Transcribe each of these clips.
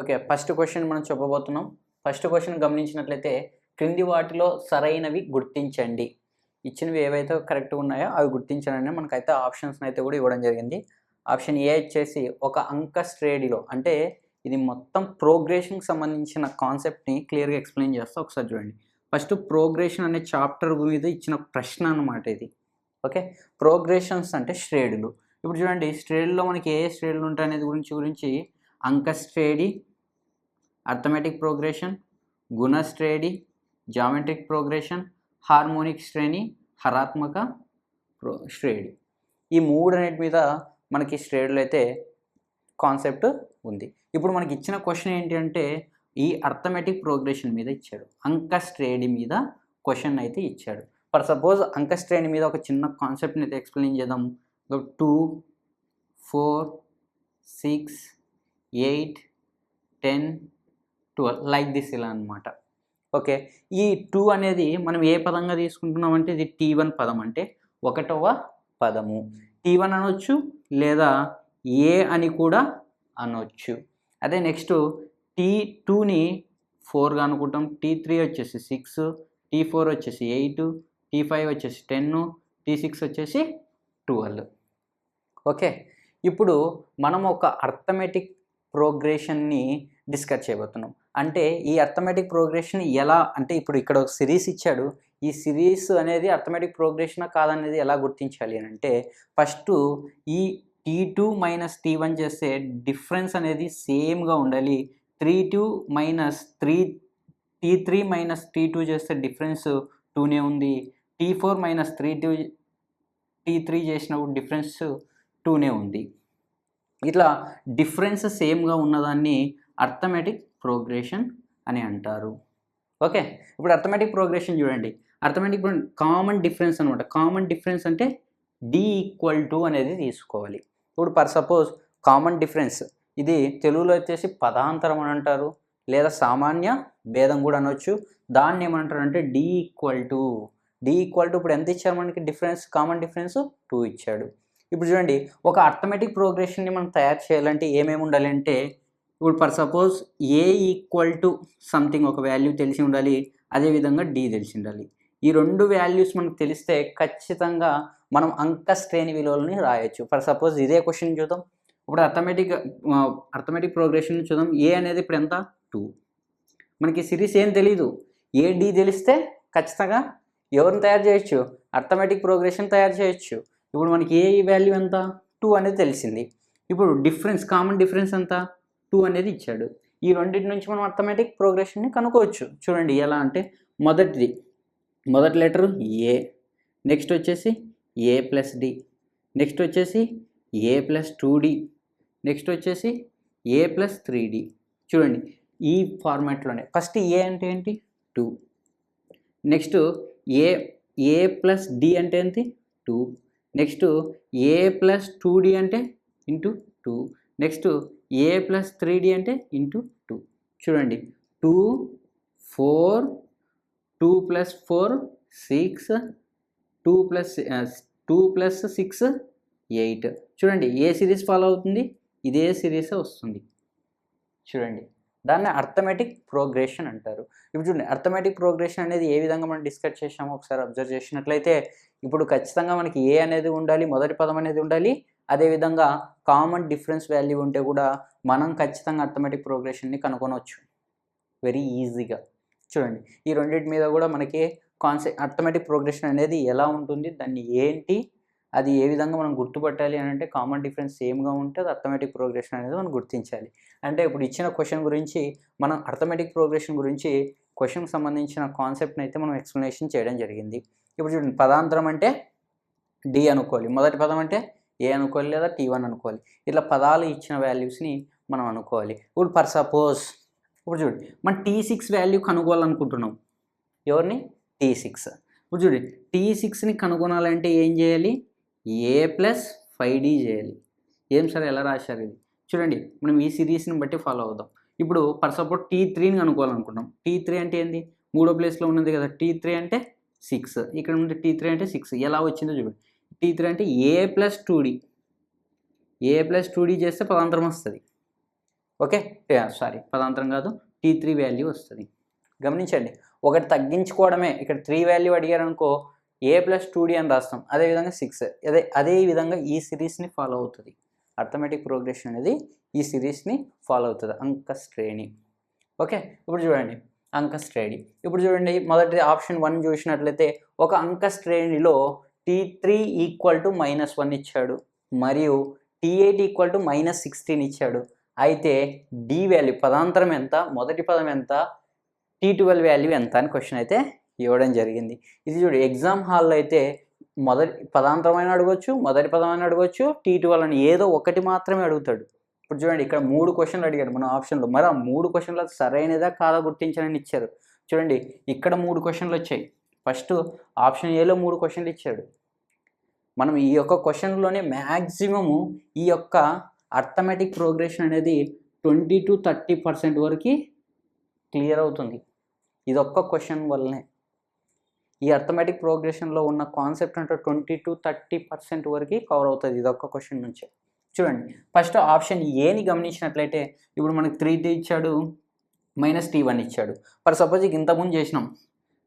Okay. First question మనం చెప్పబోతున్నాం. First question గమనించినట్లయితే, క్రింది వాటిలో సరైనవి గుర్తించండి. ఇచ్చినవి ఏవైతే కరెక్ట్‌గా ఉన్నాయో అవి గుర్తించండి. మనకైతే ఆప్షన్స్‌నైతే కూడా ఇవ్వడం జరిగింది. ఆప్షన్ ఏ వచ్చేసి ఒక అంక శ్రేణిలో అంటే ఇది మొత్తం ప్రోగ్రెషన్‌కి సంబంధించిన కాన్సెప్ట్‌ని క్లియర్‌గా ఎక్స్‌ప్లెయిన్ చేస్తా. ఒకసారి చూడండి. ఫస్ట్ ప్రోగ్రెషన్ అనే చాప్టర్ మీద ఇచ్చిన ప్రశ్న అన్నమాట ఇది. ఓకే. ప్రోగ్రెషన్స్ అంటే శ్రేణులు. ఇప్పుడు చూడండి శ్రేణుల్లో మనకి ఏ శ్రేణులు ఉంటాయనేది గురించి అంక శ్రేణి, అర్థమెటిక్ ప్రోగ్రెషన్, గుణ శ్రేణి, జామెట్రిక్ ప్రోగ్రెషన్, హార్మోనిక్ శ్రేణి, హరాత్మక శ్రేణి. ఈ మూడన్నిటి మీద మనకి శ్రేణులు అయితే కాన్సెప్ట్ ఉంది. ఇప్పుడు మనకి ఇచ్చిన క్వశ్చన్ ఏంటి అంటే ఈ అర్థమెటిక్ ప్రోగ్రెషన్ మీద ఇచ్చాడు. అంక శ్రేణి మీద క్వశ్చన్ అయితే ఇచ్చాడు. ఫర్ సపోజ్ అంక శ్రేణి మీద ఒక చిన్న కాన్సెప్ట్ని అయితే ఎక్స్ప్లెయిన్ చేద్దాం. 2, 4, 6, 8, 10, 12 లైక్ దిస్ ఇలా అనమాట. ఓకే. ఈ 2 అనేది మనం ఏ పదంగా తీసుకుంటున్నామంటే ఇది T1 పదం అంటే 1వ పదము. T1 అనొచ్చు లేదా ఏ అని కూడా అనొచ్చు. అదే నెక్స్ట్ T2ని 4గా అనుకుంటాం. T3 వచ్చేసి 6, T4 వచ్చేసి 8, T5 వచ్చేసి 10, T6 వచ్చేసి 12. ఓకే. ఇప్పుడు మనం ఒక అర్థమెటిక్ ప్రోగ్రెషన్ని డిస్కస్ చేయబోతున్నాం. అంటే ఈ అర్థమెటిక్ ప్రోగ్రెషన్ ఎలా అంటే ఇప్పుడు ఇక్కడ ఒక సిరీస్ ఇచ్చాడు. ఈ సిరీస్ అనేది అర్థమెటిక్ ప్రోగ్రెషనా కాదనేది ఎలా గుర్తించాలి అని అంటే ఫస్ట్ ఈ T2 మైనస్ T1 చేస్తే డిఫరెన్స్ అనేది సేమ్గా ఉండాలి. T3 మైనస్ T2 చేస్తే డిఫరెన్స్ 2నే ఉంది. T4 మైనస్ T3 చేసినప్పుడు డిఫరెన్స్ 2నే ఉంది. ఇట్లా డిఫరెన్స్ సేమ్గా ఉన్నదాన్ని అర్థమెటిక్ ప్రోగ్రెషన్ అని అంటారు. ఓకే. ఇప్పుడు అర్థమెటిక్ ప్రోగ్రెషన్ చూడండి. అర్థమెటిక్ కామన్ డిఫరెన్స్ అనమాట. కామన్ డిఫరెన్స్ అంటే D= అనేది తీసుకోవాలి. ఇప్పుడు ఫర్ సపోజ్ కామన్ డిఫరెన్స్ ఇది తెలుగులో వచ్చేసి పదాంతరం అని అంటారు లేదా సామాన్య భేదం కూడా అనొచ్చు. దాన్ని ఏమంటారు అంటే D= ఇప్పుడు ఎంత ఇచ్చారు మనకి డిఫరెన్స్ కామన్ డిఫరెన్స్ 2 ఇచ్చాడు. ఇప్పుడు చూడండి ఒక అర్థమెటిక్ ప్రోగ్రెషన్ని మనం తయారు చేయాలంటే ఏమేమి ఉండాలి అంటే ఇప్పుడు ఫర్ సపోజ్ A= సంథింగ్ ఒక వాల్యూ తెలిసి ఉండాలి. అదేవిధంగా D తెలిసి ఉండాలి. ఈ రెండు వాల్యూస్ మనకు తెలిస్తే ఖచ్చితంగా మనం అంక శ్రేణి విలువలని రాయొచ్చు. ఫర్ సపోజ్ ఇదే క్వశ్చన్ చూద్దాం. ఇప్పుడు అర్థమెటిక్ ప్రోగ్రెషన్ చూద్దాం. ఏ అనేది ఇప్పుడు ఎంత 2. మనకి సిరీస్ ఏం తెలీదు. AD తెలిస్తే ఖచ్చితంగా ఎవరిని తయారు చేయొచ్చు అర్థమెటిక్ ప్రోగ్రెషన్ తయారు చేయొచ్చు. ఇప్పుడు మనకి ఏ వాల్యూ ఎంత 2 అనేది తెలిసింది. ఇప్పుడు డిఫరెన్స్ కామన్ డిఫరెన్స్ ఎంత 2 అనేది ఇచ్చాడు. ఈ రెండింటి నుంచి మనం అర్థమెటిక్ ప్రోగ్రెషన్ని కనుక్కోవచ్చు. చూడండి ఎలా అంటే మొదటి లెటర్ ఏ, నెక్స్ట్ వచ్చేసి A+D, నెక్స్ట్ వచ్చేసి A+2D, నెక్స్ట్ వచ్చేసి A+3D. చూడండి ఈ ఫార్మాట్లోనే ఫస్ట్ ఏ అంటే ఏంటి 2, నెక్స్ట్ A+D అంటే ఏంటి 2, నెక్స్ట్ A+2D అంటే ఇంటూ 2, నెక్స్ట్ A+3D అంటే ఇంటూ 2. చూడండి 2, 4, 2 + 4 6, 2 + 6 8. చూడండి ఏ సిరీస్ ఫాలో అవుతుంది ఇదే సిరీస్ వస్తుంది. చూడండి దాన్ని అర్థమెటిక్ ప్రోగ్రెషన్ అంటారు. ఇప్పుడు చూడండి అర్థమెటిక్ ప్రోగ్రెషన్ అనేది ఏ విధంగా మనం డిస్కస్ చేసామో ఒకసారి అబ్జర్వ్ చేసినట్లయితే ఇప్పుడు ఖచ్చితంగా మనకి ఏ అనేది ఉండాలి, మొదటి పదం అనేది ఉండాలి. అదేవిధంగా కామన్ డిఫరెన్స్ వాల్యూ ఉంటే కూడా మనం ఖచ్చితంగా అర్థమెటిక్ ప్రోగ్రెషన్ని కనుగొనవచ్చు వెరీ ఈజీగా. చూడండి ఈ రెండింటి మీద కూడా మనకి అర్థమెటిక్ ప్రోగ్రెషన్ అనేది ఎలా ఉంటుంది, దాన్ని ఏంటి, అది ఏ విధంగా మనం గుర్తుపట్టాలి అని అంటే కామన్ డిఫరెన్స్ సేమ్గా ఉంటే అది అర్థమెటిక్ ప్రోగ్రెషన్ అనేది మనం గుర్తించాలి. అంటే ఇప్పుడు ఇచ్చిన క్వశ్చన్ గురించి మనం అర్థమెటిక్ ప్రోగ్రెషన్ గురించి క్వశ్చన్కి సంబంధించిన కాన్సెప్ట్ని అయితే మనం ఎక్స్ప్లెనేషన్ చేయడం జరిగింది. ఇప్పుడు చూడండి పదాంతరం అంటే D అనుకోవాలి, మొదటి పదం అంటే A అనుకోవాలి లేదా T1 అనుకోవాలి. ఇట్లా పదాలు ఇచ్చిన వాల్యూస్ని మనం అనుకోవాలి. ఇప్పుడు ఫర్ సపోజ్ ఇప్పుడు చూడండి మనం T6 వాల్యూ కనుగొనాలనుకుంటున్నాం. ఎవరిని T6. ఇప్పుడు చూడండి T6ని కనుగొనాలంటే ఏం చేయాలి A+5D చేయాలి. ఏం సార్ ఎలా రాశారు ఇది చూడండి మనం ఈ సిరీస్ని బట్టి ఫాలో అవుదాం. ఇప్పుడు ఫర్ సపోజ్ T3ని కనుక్కోవాలనుకుంటాం. T3 అంటే ఏంది 3వ ప్లేస్లో ఉన్నది కదా. T3 అంటే 6, ఇక్కడ ఉంటే T3 అంటే 6 ఎలా వచ్చిందో చూడండి. T3 అంటే A+2D చేస్తే పదాంతరం వస్తుంది. ఓకే, సారీ పదాంతరం కాదు, T3 వాల్యూ వస్తుంది. గమనించండి, ఒకటి తగ్గించుకోవడమే. ఇక్కడ 3 వాల్యూ అడిగారనుకో a+2d అని రాస్తాం. అదేవిధంగా 6 అదేవిధంగా ఈ సిరీస్ని ఫాలో అవుతుంది. అర్థమెటిక్ ప్రోగ్రెషన్ అనేది ఈ సిరీస్ని ఫాలో అవుతుంది, అంక శ్రేణి. ఓకే, ఇప్పుడు చూడండి అంక శ్రేణి. ఇప్పుడు చూడండి మొదటి ఆప్షన్ 1 చూసినట్లయితే ఒక అంక శ్రేణిలో T3 = -1 ఇచ్చాడు మరియు T8 = -16 ఇచ్చాడు. అయితే డి వాల్యూ పదాంతరం ఎంత, మొదటి పదం ఎంత, T12 వాల్యూ ఎంత అని క్వశ్చన్ అయితే ఇవ్వడం జరిగింది. ఇది చూడు ఎగ్జామ్ హాల్లో అయితే మొదటి పదాంతరమైన అడగవచ్చు, మొదటి పదమైన అడగవచ్చు, T12 అని ఏదో ఒకటి మాత్రమే అడుగుతాడు. ఇప్పుడు చూడండి ఇక్కడ 3 క్వశ్చన్లు అడిగాడు మన ఆప్షన్లో. మరి ఆ 3 క్వశ్చన్లు సరైనదా కాదా గుర్తించనని ఇచ్చారు. చూడండి ఇక్కడ 3 క్వశ్చన్లు వచ్చాయి. ఫస్ట్ ఆప్షన్ ఏలో 3 క్వశ్చన్లు ఇచ్చాడు. మనం ఈ యొక్క క్వశ్చన్లోనే మ్యాక్సిమము ఈ యొక్క అర్థమెటిక్ ప్రోగ్రెషన్ అనేది 20-30% వరకు క్లియర్ అవుతుంది. ఇది ఒక్క క్వశ్చన్ వల్లనే ఈ అర్థమెటిక్ ప్రోగ్రెషన్లో ఉన్న కాన్సెప్ట్ అంటే 20-30% వరకు కవర్ అవుతుంది ఇది ఒక్క క్వశ్చన్ నుంచే. చూడండి ఫస్ట్ ఆప్షన్ ఏని గమనించినట్లయితే ఇప్పుడు మనకు 3t ఇచ్చాడు, -t1 ఇచ్చాడు. ఫర్ సపోజ్ ఇంతకుముందు చేసినాం,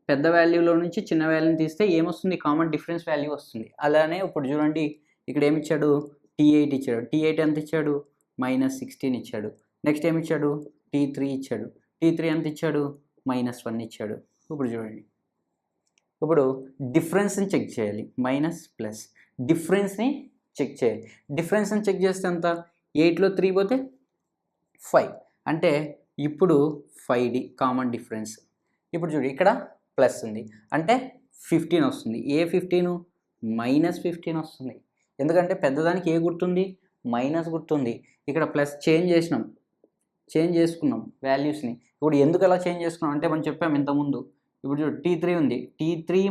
పెద్ద వాల్యూలో నుంచి చిన్న వాల్యూని తీస్తే ఏమొస్తుంది, కామన్ డిఫరెన్స్ వాల్యూ వస్తుంది. అలానే ఇప్పుడు చూడండి ఇక్కడ ఏమి ఇచ్చాడు, T8 ఇచ్చాడు. T8 ఎంత ఇచ్చాడు, -16 ఇచ్చాడు. నెక్స్ట్ ఏమి ఇచ్చాడు, T3 ఇచ్చాడు. T3 ఎంత ఇచ్చాడు, -1 ఇచ్చాడు. ఇప్పుడు చూడండి, ఇప్పుడు డిఫరెన్స్ని చెక్ చేయాలి, మైనస్ ప్లస్ డిఫరెన్స్ని చెక్ చేయాలి. డిఫరెన్స్ని చెక్ చేస్తే ఎంత, 8లో 3 పోతే 5 అంటే ఇప్పుడు 5d కామన్ డిఫరెన్స్. ఇప్పుడు చూడు ఇక్కడ ప్లస్ ఉంది అంటే 15 వస్తుంది. ఏ 15, -15 వస్తుంది. ఎందుకంటే పెద్దదానికి ఏ గుర్తుంది, మైనస్ గుర్తుంది. ఇక్కడ ప్లస్ చేంజ్ చేసుకున్నాం వాల్యూస్ని. ఇప్పుడు ఎందుకు అలా చేంజ్ చేసుకున్నాం అంటే మనం చెప్పాము ఇంతకుముందు. ఇప్పుడు చూడు T3 ఉంది, T3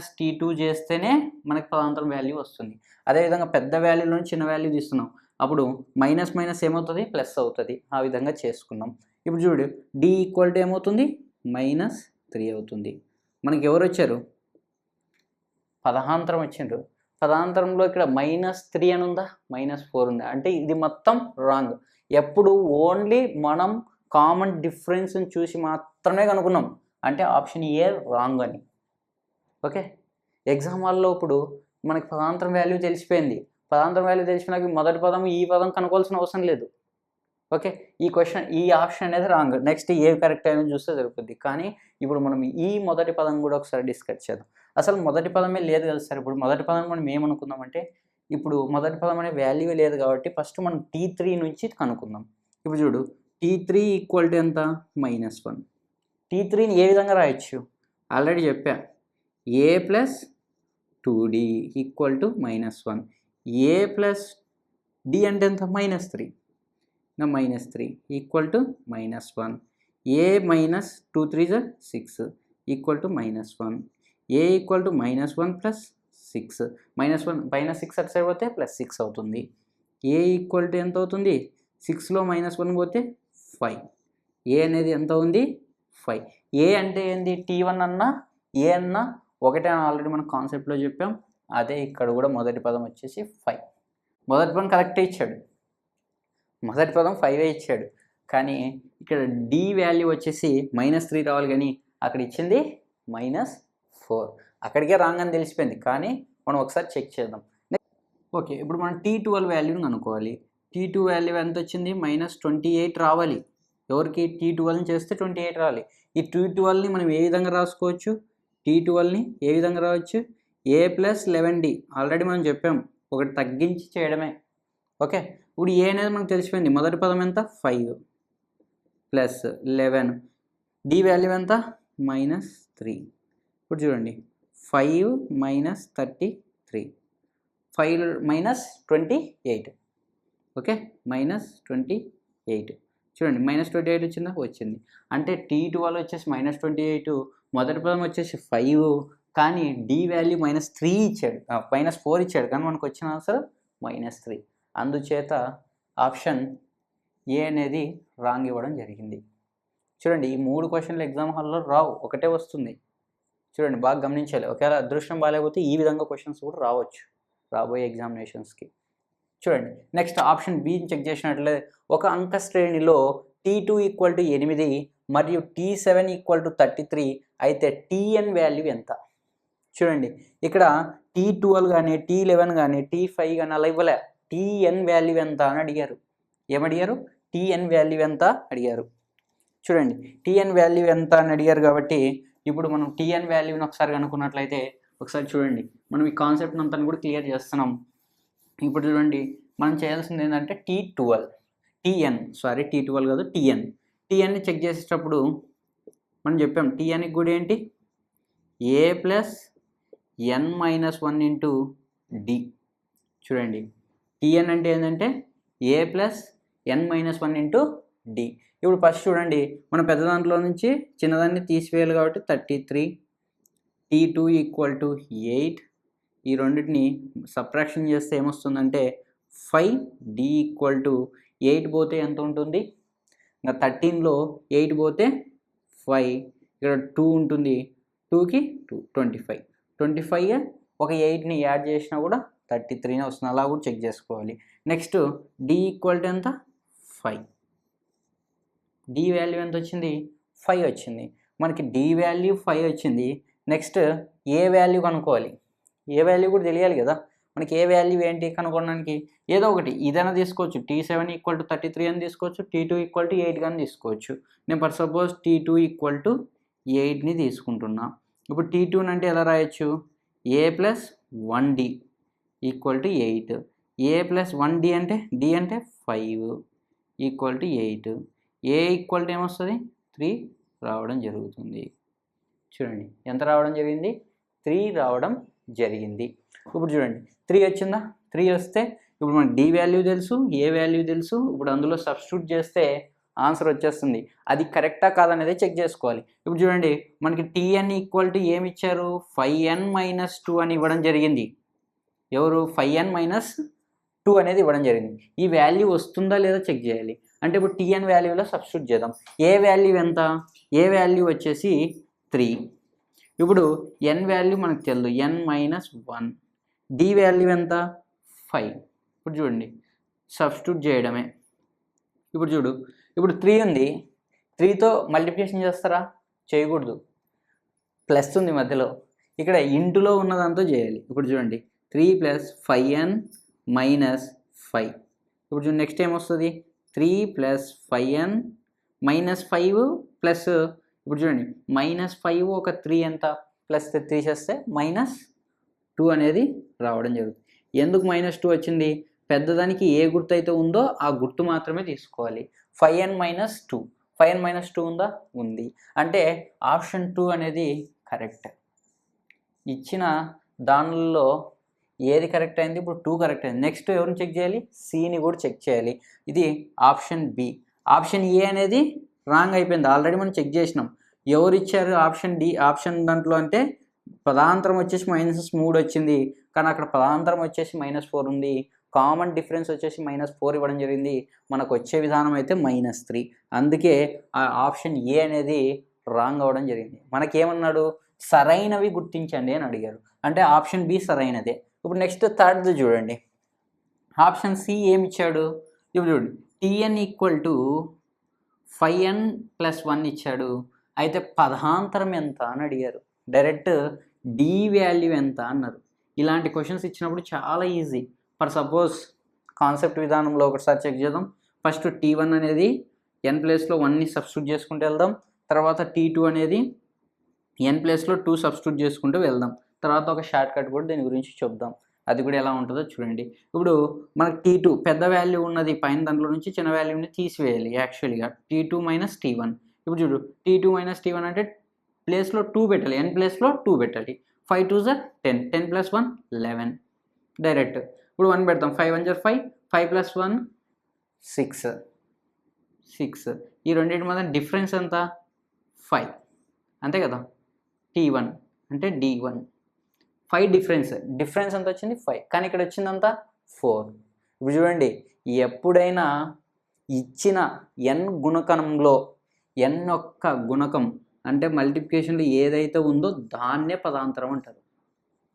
- T2 చేస్తేనే మనకి పదాంతరం వాల్యూ వస్తుంది. అదేవిధంగా పెద్ద వాల్యూలో చిన్న వాల్యూ తీస్తున్నాం, అప్పుడు మైనస్ ఏమవుతుంది, ప్లస్ అవుతుంది. ఆ విధంగా చేసుకున్నాం. ఇప్పుడు చూడు D = ఏమవుతుంది, -3 అవుతుంది. మనకి ఎవరు వచ్చారు, పదాంతరం వచ్చిండ్రు. పదాంతరంలో ఇక్కడ -3 అని ఉందా, -4 ఉందా అంటే ఇది మొత్తం రాంగ్. ఎప్పుడు ఓన్లీ మనం కామన్ డిఫరెన్స్ని చూసి మాత్రమే కనుక్కున్నాం అంటే ఆప్షన్ ఏ రాంగ్ అని. ఓకే, ఎగ్జామ్ హాల్లో ఇప్పుడు మనకి పదాంతరం వాల్యూ తెలిసిపోయింది. పదాంతరం వాల్యూ తెలిసినాక మొదటి పదం ఈ పదం కనుక్కోవాల్సిన అవసరం లేదు. ఓకే, ఈ ఆప్షన్ అనేది రాంగ్. నెక్స్ట్ ఏ కరెక్ట్ అయినా చూస్తే సరిపోద్ది. కానీ ఇప్పుడు మనం ఈ మొదటి పదం కూడా ఒకసారి డిస్కస్ చేద్దాం. అసలు మొదటి పదమే లేదు కదా సార్. ఇప్పుడు మొదటి పదం మనం ఏమనుకుందామంటే, ఇప్పుడు మొదటి పదం అనే వాల్యూ లేదు కాబట్టి ఫస్ట్ మనం T3 నుంచి కనుక్కుందాం. ఇప్పుడు చూడు T3 = ఎంత, -1. T3ని ఏ విధంగా రాయొచ్చు, ఆల్రెడీ చెప్పా, a+2d = -1. a + d అంటే ఎంత, -3. ఇంకా -3 = -1. a - 2 3 6 = -1. a = -1 + 6. -1 పైన 6 అటు సైడ్ పోతే +6 అవుతుంది. a = ఎంత అవుతుంది, 6లో -1 పోతే 5. a అనేది ఎంత ఉంది, 5. a అంటే ఏంది, T1 అన్నా a అన్నా ఒకటే అని ఆల్రెడీ మనం కాన్సెప్ట్లో చెప్పాం. అదే ఇక్కడ కూడా మొదటి పదం వచ్చేసి 5. మొదటి పదం కరెక్టే ఇచ్చాడు, మొదటి పదం 5 ఇచ్చాడు. కానీ ఇక్కడ D వాల్యూ వచ్చేసి -3 రావాలి, కానీ అక్కడ ఇచ్చింది -4. అక్కడికే రాంగ్ అని తెలిసిపోయింది. కానీ మనం ఒకసారి చెక్ చేద్దాం. ఓకే, ఇప్పుడు మనం T12 వాల్యూని కనుక్కోవాలి. T2 వాల్యూ ఎంత వచ్చింది, -28 రావాలి. ఎవరికి, T12ని చేస్తే 28 రావాలి. ఈ T12ని మనం ఏ విధంగా రాసుకోవచ్చు, T12ని ఏ విధంగా రావచ్చు, a+11d ఆల్రెడీ మనం చెప్పాం, ఒకటి తగ్గించి చేయడమే. ఓకే, ఇప్పుడు ఏ అనేది మనకు తెలిసిపోయింది. మొదటి పదం ఎంత, 5 + 11. D వాల్యూ ఎంత, -3. ఇప్పుడు చూడండి 5 - 33, 5 - 28. ఓకే, -28. చూడండి -28 వచ్చిందా, వచ్చింది. అంటే T12 వచ్చేసి -28, మొదటి పదం వచ్చేసి 5, కానీ D వాల్యూ -3 ఇచ్చాడు, -4 ఇచ్చాడు. కానీ మనకు వచ్చిన ఆన్సర్ -3. అందుచేత ఆప్షన్ ఏ అనేది రాంగ్ ఇవ్వడం జరిగింది. చూడండి ఈ 3 క్వశ్చన్లు ఎగ్జామ్ హాల్లో రావు, ఒకటే వస్తుంది. చూడండి బాగా గమనించాలి. ఒకవేళ అదృష్టం బాగాలేకపోతే ఈ విధంగా క్వశ్చన్స్ కూడా రావచ్చు రాబోయే ఎగ్జామినేషన్స్కి. చూడండి నెక్స్ట్ ఆప్షన్ బిని చెక్ చేసినట్లయితే ఒక అంక శ్రేణిలో T2 = 8 మరియు T7 = 33 అయితే Tn వాల్యూ ఎంత? చూడండి ఇక్కడ T12 కానీ T11 కానీ T5 కానీ అలా ఇవ్వలే, Tn వాల్యూ ఎంత అని అడిగారు. ఏమడిగారు? Tn వాల్యూ ఎంత అడిగారు. చూడండి Tn వాల్యూ ఎంత అని అడిగారు కాబట్టి ఇప్పుడు మనం Tn వాల్యూని ఒకసారి కనుక్కున్నట్లయితే ఒకసారి చూడండి, మనం ఈ కాన్సెప్ట్ అంతా కూడా క్లియర్ చేస్తున్నాం. ఇప్పుడు చూడండి మనం చేయాల్సింది ఏంటంటే T12 కాదు Tnని చెక్ చేసేటప్పుడు మనం చెప్పాం Tnకి కూడా ఏంటి a + n - 1 × d. చూడండి Tn అంటే ఏంటంటే a + n - 1 × d. ఇప్పుడు ఫస్ట్ చూడండి మనం పెద్ద దాంట్లో నుంచి చిన్నదాన్ని తీసివేయాలి కాబట్టి 33, T2 = 8. ఈ రెండింటిని సబ్ట్రాక్షన్ చేస్తే ఏమొస్తుందంటే 5, d = 8 పోతే ఎంత ఉంటుంది? ఇంకా 13లో 8 పోతే 5, ఇక్కడ 2 ఉంటుంది, 2కి 2 25. 25 ఒక 8ని యాడ్ చేసినా కూడా 33నే వస్తుంది. అలా కూడా చెక్ చేసుకోవాలి. నెక్స్ట్ d = ఎంత? 5. d వాల్యూ ఎంత వచ్చింది? 5 వచ్చింది. మనకి d వాల్యూ 5 వచ్చింది. నెక్స్ట్ ఏ వాల్యూ కనుక్కోవాలి. ఏ వాల్యూ కూడా తెలియాలి కదా మనకి. ఏ వాల్యూ ఏంటి కనుక్కోవడానికి? ఏదో ఒకటి ఇదైనా తీసుకోవచ్చు. T7 = 33 అని తీసుకోవచ్చు, T2 = 8 కానీ తీసుకోవచ్చు. నేను ఫర్ సపోజ్ T2 = 8ని తీసుకుంటున్నా. ఇప్పుడు T2 అంటే ఎలా రాయొచ్చు? a + 1d = 8. a + 1d అంటే d అంటే 5 = 8. a = ఏమొస్తుంది? 3 రావడం జరుగుతుంది. చూడండి ఎంత రావడం జరిగింది? 3 రావడం జరిగింది. ఇప్పుడు చూడండి 3 వచ్చిందా? 3 వస్తే ఇప్పుడు మనకి d వాల్యూ తెలుసు, ఏ వాల్యూ తెలుసు. ఇప్పుడు అందులో సబ్స్టిట్యూట్ చేస్తే ఆన్సర్ వచ్చేస్తుంది. అది కరెక్టా కాదనేది చెక్ చేసుకోవాలి. ఇప్పుడు చూడండి మనకి Tn = ఏమి ఇచ్చారు? 5n - 2 అని ఇవ్వడం జరిగింది. ఎవరు? 5n - 2 అనేది ఇవ్వడం జరిగింది. ఈ వాల్యూ వస్తుందా లేదా చెక్ చేయాలి. అంటే ఇప్పుడు Tn వాల్యూలో సబ్స్టిట్యూట్ చేద్దాం. ఏ వాల్యూ ఎంత? ఏ వాల్యూ వచ్చేసి 3. ఇప్పుడు n వాల్యూ మనకు తెలియదు, n - 1. d వాల్యూ ఎంత? 5. ఇప్పుడు చూడండి సబ్స్టిట్యూట్ చేయడమే. ఇప్పుడు చూడు, ఇప్పుడు 3 ఉంది, 3తో మల్టిప్లికేషన్ చేస్తారా? చేయకూడదు, ప్లస్ ఉంది మధ్యలో. ఇక్కడ ఇంటులో ఉన్నదాంతో చేయాలి. ఇప్పుడు చూడండి 3 + 5n - 5. ఇప్పుడు చూడండి నెక్స్ట్ ఏమొస్తుంది? 3 + 5n - 5 ప్లస్, ఇప్పుడు చూడండి -5 ఒక 3 ఎంత? ప్లస్ 3 చేస్తే -2 అనేది రావడం జరుగుతుంది. ఎందుకు -2 వచ్చింది? పెద్దదానికి ఏ గుర్తు అయితే ఉందో ఆ గుర్తు మాత్రమే తీసుకోవాలి. 5n - 2, 5n - 2 ఉందా? ఉంది. అంటే ఆప్షన్ 2 అనేది కరెక్ట్. ఇచ్చిన దానిలో ఏది కరెక్ట్ అయింది? ఇప్పుడు 2 కరెక్ట్ అయింది. నెక్స్ట్ ఎవరిని చెక్ చేయాలి? సిని కూడా చెక్ చేయాలి. ఇది ఆప్షన్ బి. ఆప్షన్ ఏ అనేది రాంగ్ అయిపోయింది, ఆల్రెడీ మనం చెక్ చేసినాం. ఎవరు ఇచ్చారు ఆప్షన్ డి? ఆప్షన్ దాంట్లో అంటే పదాంతరం వచ్చేసి -3 వచ్చింది, కానీ అక్కడ పదాంతరం వచ్చేసి -4 ఉంది. కామన్ డిఫరెన్స్ వచ్చేసి -4 ఇవ్వడం జరిగింది. మనకు వచ్చే విధానం అయితే -3. అందుకే ఆ ఆప్షన్ ఏ అనేది రాంగ్ అవ్వడం జరిగింది. మనకేమన్నాడు? సరైనవి గుర్తించండి అని అడిగారు. అంటే ఆప్షన్ బి సరైనదే. ఇప్పుడు నెక్స్ట్ థర్డ్ చూడండి. ఆప్షన్ సి ఏమి ఇచ్చాడు? ఇప్పుడు చూడండి Tn = 5n + 1 ఇచ్చాడు. అయితే పదాంతరం ఎంత అని అడిగారు. డైరెక్ట్ d వాల్యూ ఎంత అన్నారు. ఇలాంటి క్వశ్చన్స్ ఇచ్చినప్పుడు చాలా ఈజీ. ఫర్ సపోజ్ కాన్సెప్ట్ విధానంలో ఒకసారి చెక్ చేద్దాం. ఫస్ట్ T1 అనేది n ప్లేస్లో 1ని సబ్స్టిట్యూట్ చేసుకుంటూ వెళ్దాం. తర్వాత T2 అనేది n ప్లేస్లో 2 సబ్స్టిట్యూట్ చేసుకుంటూ వెళ్దాం. తర్వాత ఒక షార్ట్ కట్ కూడా దీని గురించి చెప్దాం, అది కూడా ఎలా ఉంటుందో చూడండి. ఇప్పుడు మనకి T2 పెద్ద వాల్యూ ఉన్నది, పైన దాంట్లో నుంచి చిన్న వాల్యూని తీసివేయాలి. యాక్చువల్గా T2 - T1. ఇప్పుడు చూడు T2 - T1 అంటే ప్లేస్లో 2 పెట్టాలి, n ప్లేస్లో 2 పెట్టాలి. 5 2 = 10, 10 + 1 11. డైరెక్ట్ ఇప్పుడు 1 పెడతాం. 5 1 = 5, 5 + 1 6. ఈ రెండింటి మధ్య డిఫరెన్స్ ఎంత? 5, అంతే కదా. T1 అంటే D1. 5 డిఫరెన్స్ ఎంత వచ్చింది? 5. కానీ ఇక్కడ వచ్చిందంతా 4. ఇప్పుడు చూడండి ఎప్పుడైనా ఇచ్చిన n గుణకంలో n యొక్క గుణకం అంటే మల్టిప్లికేషన్లో ఏదైతే ఉందో దాన్నే పదాంతరం అంటారు.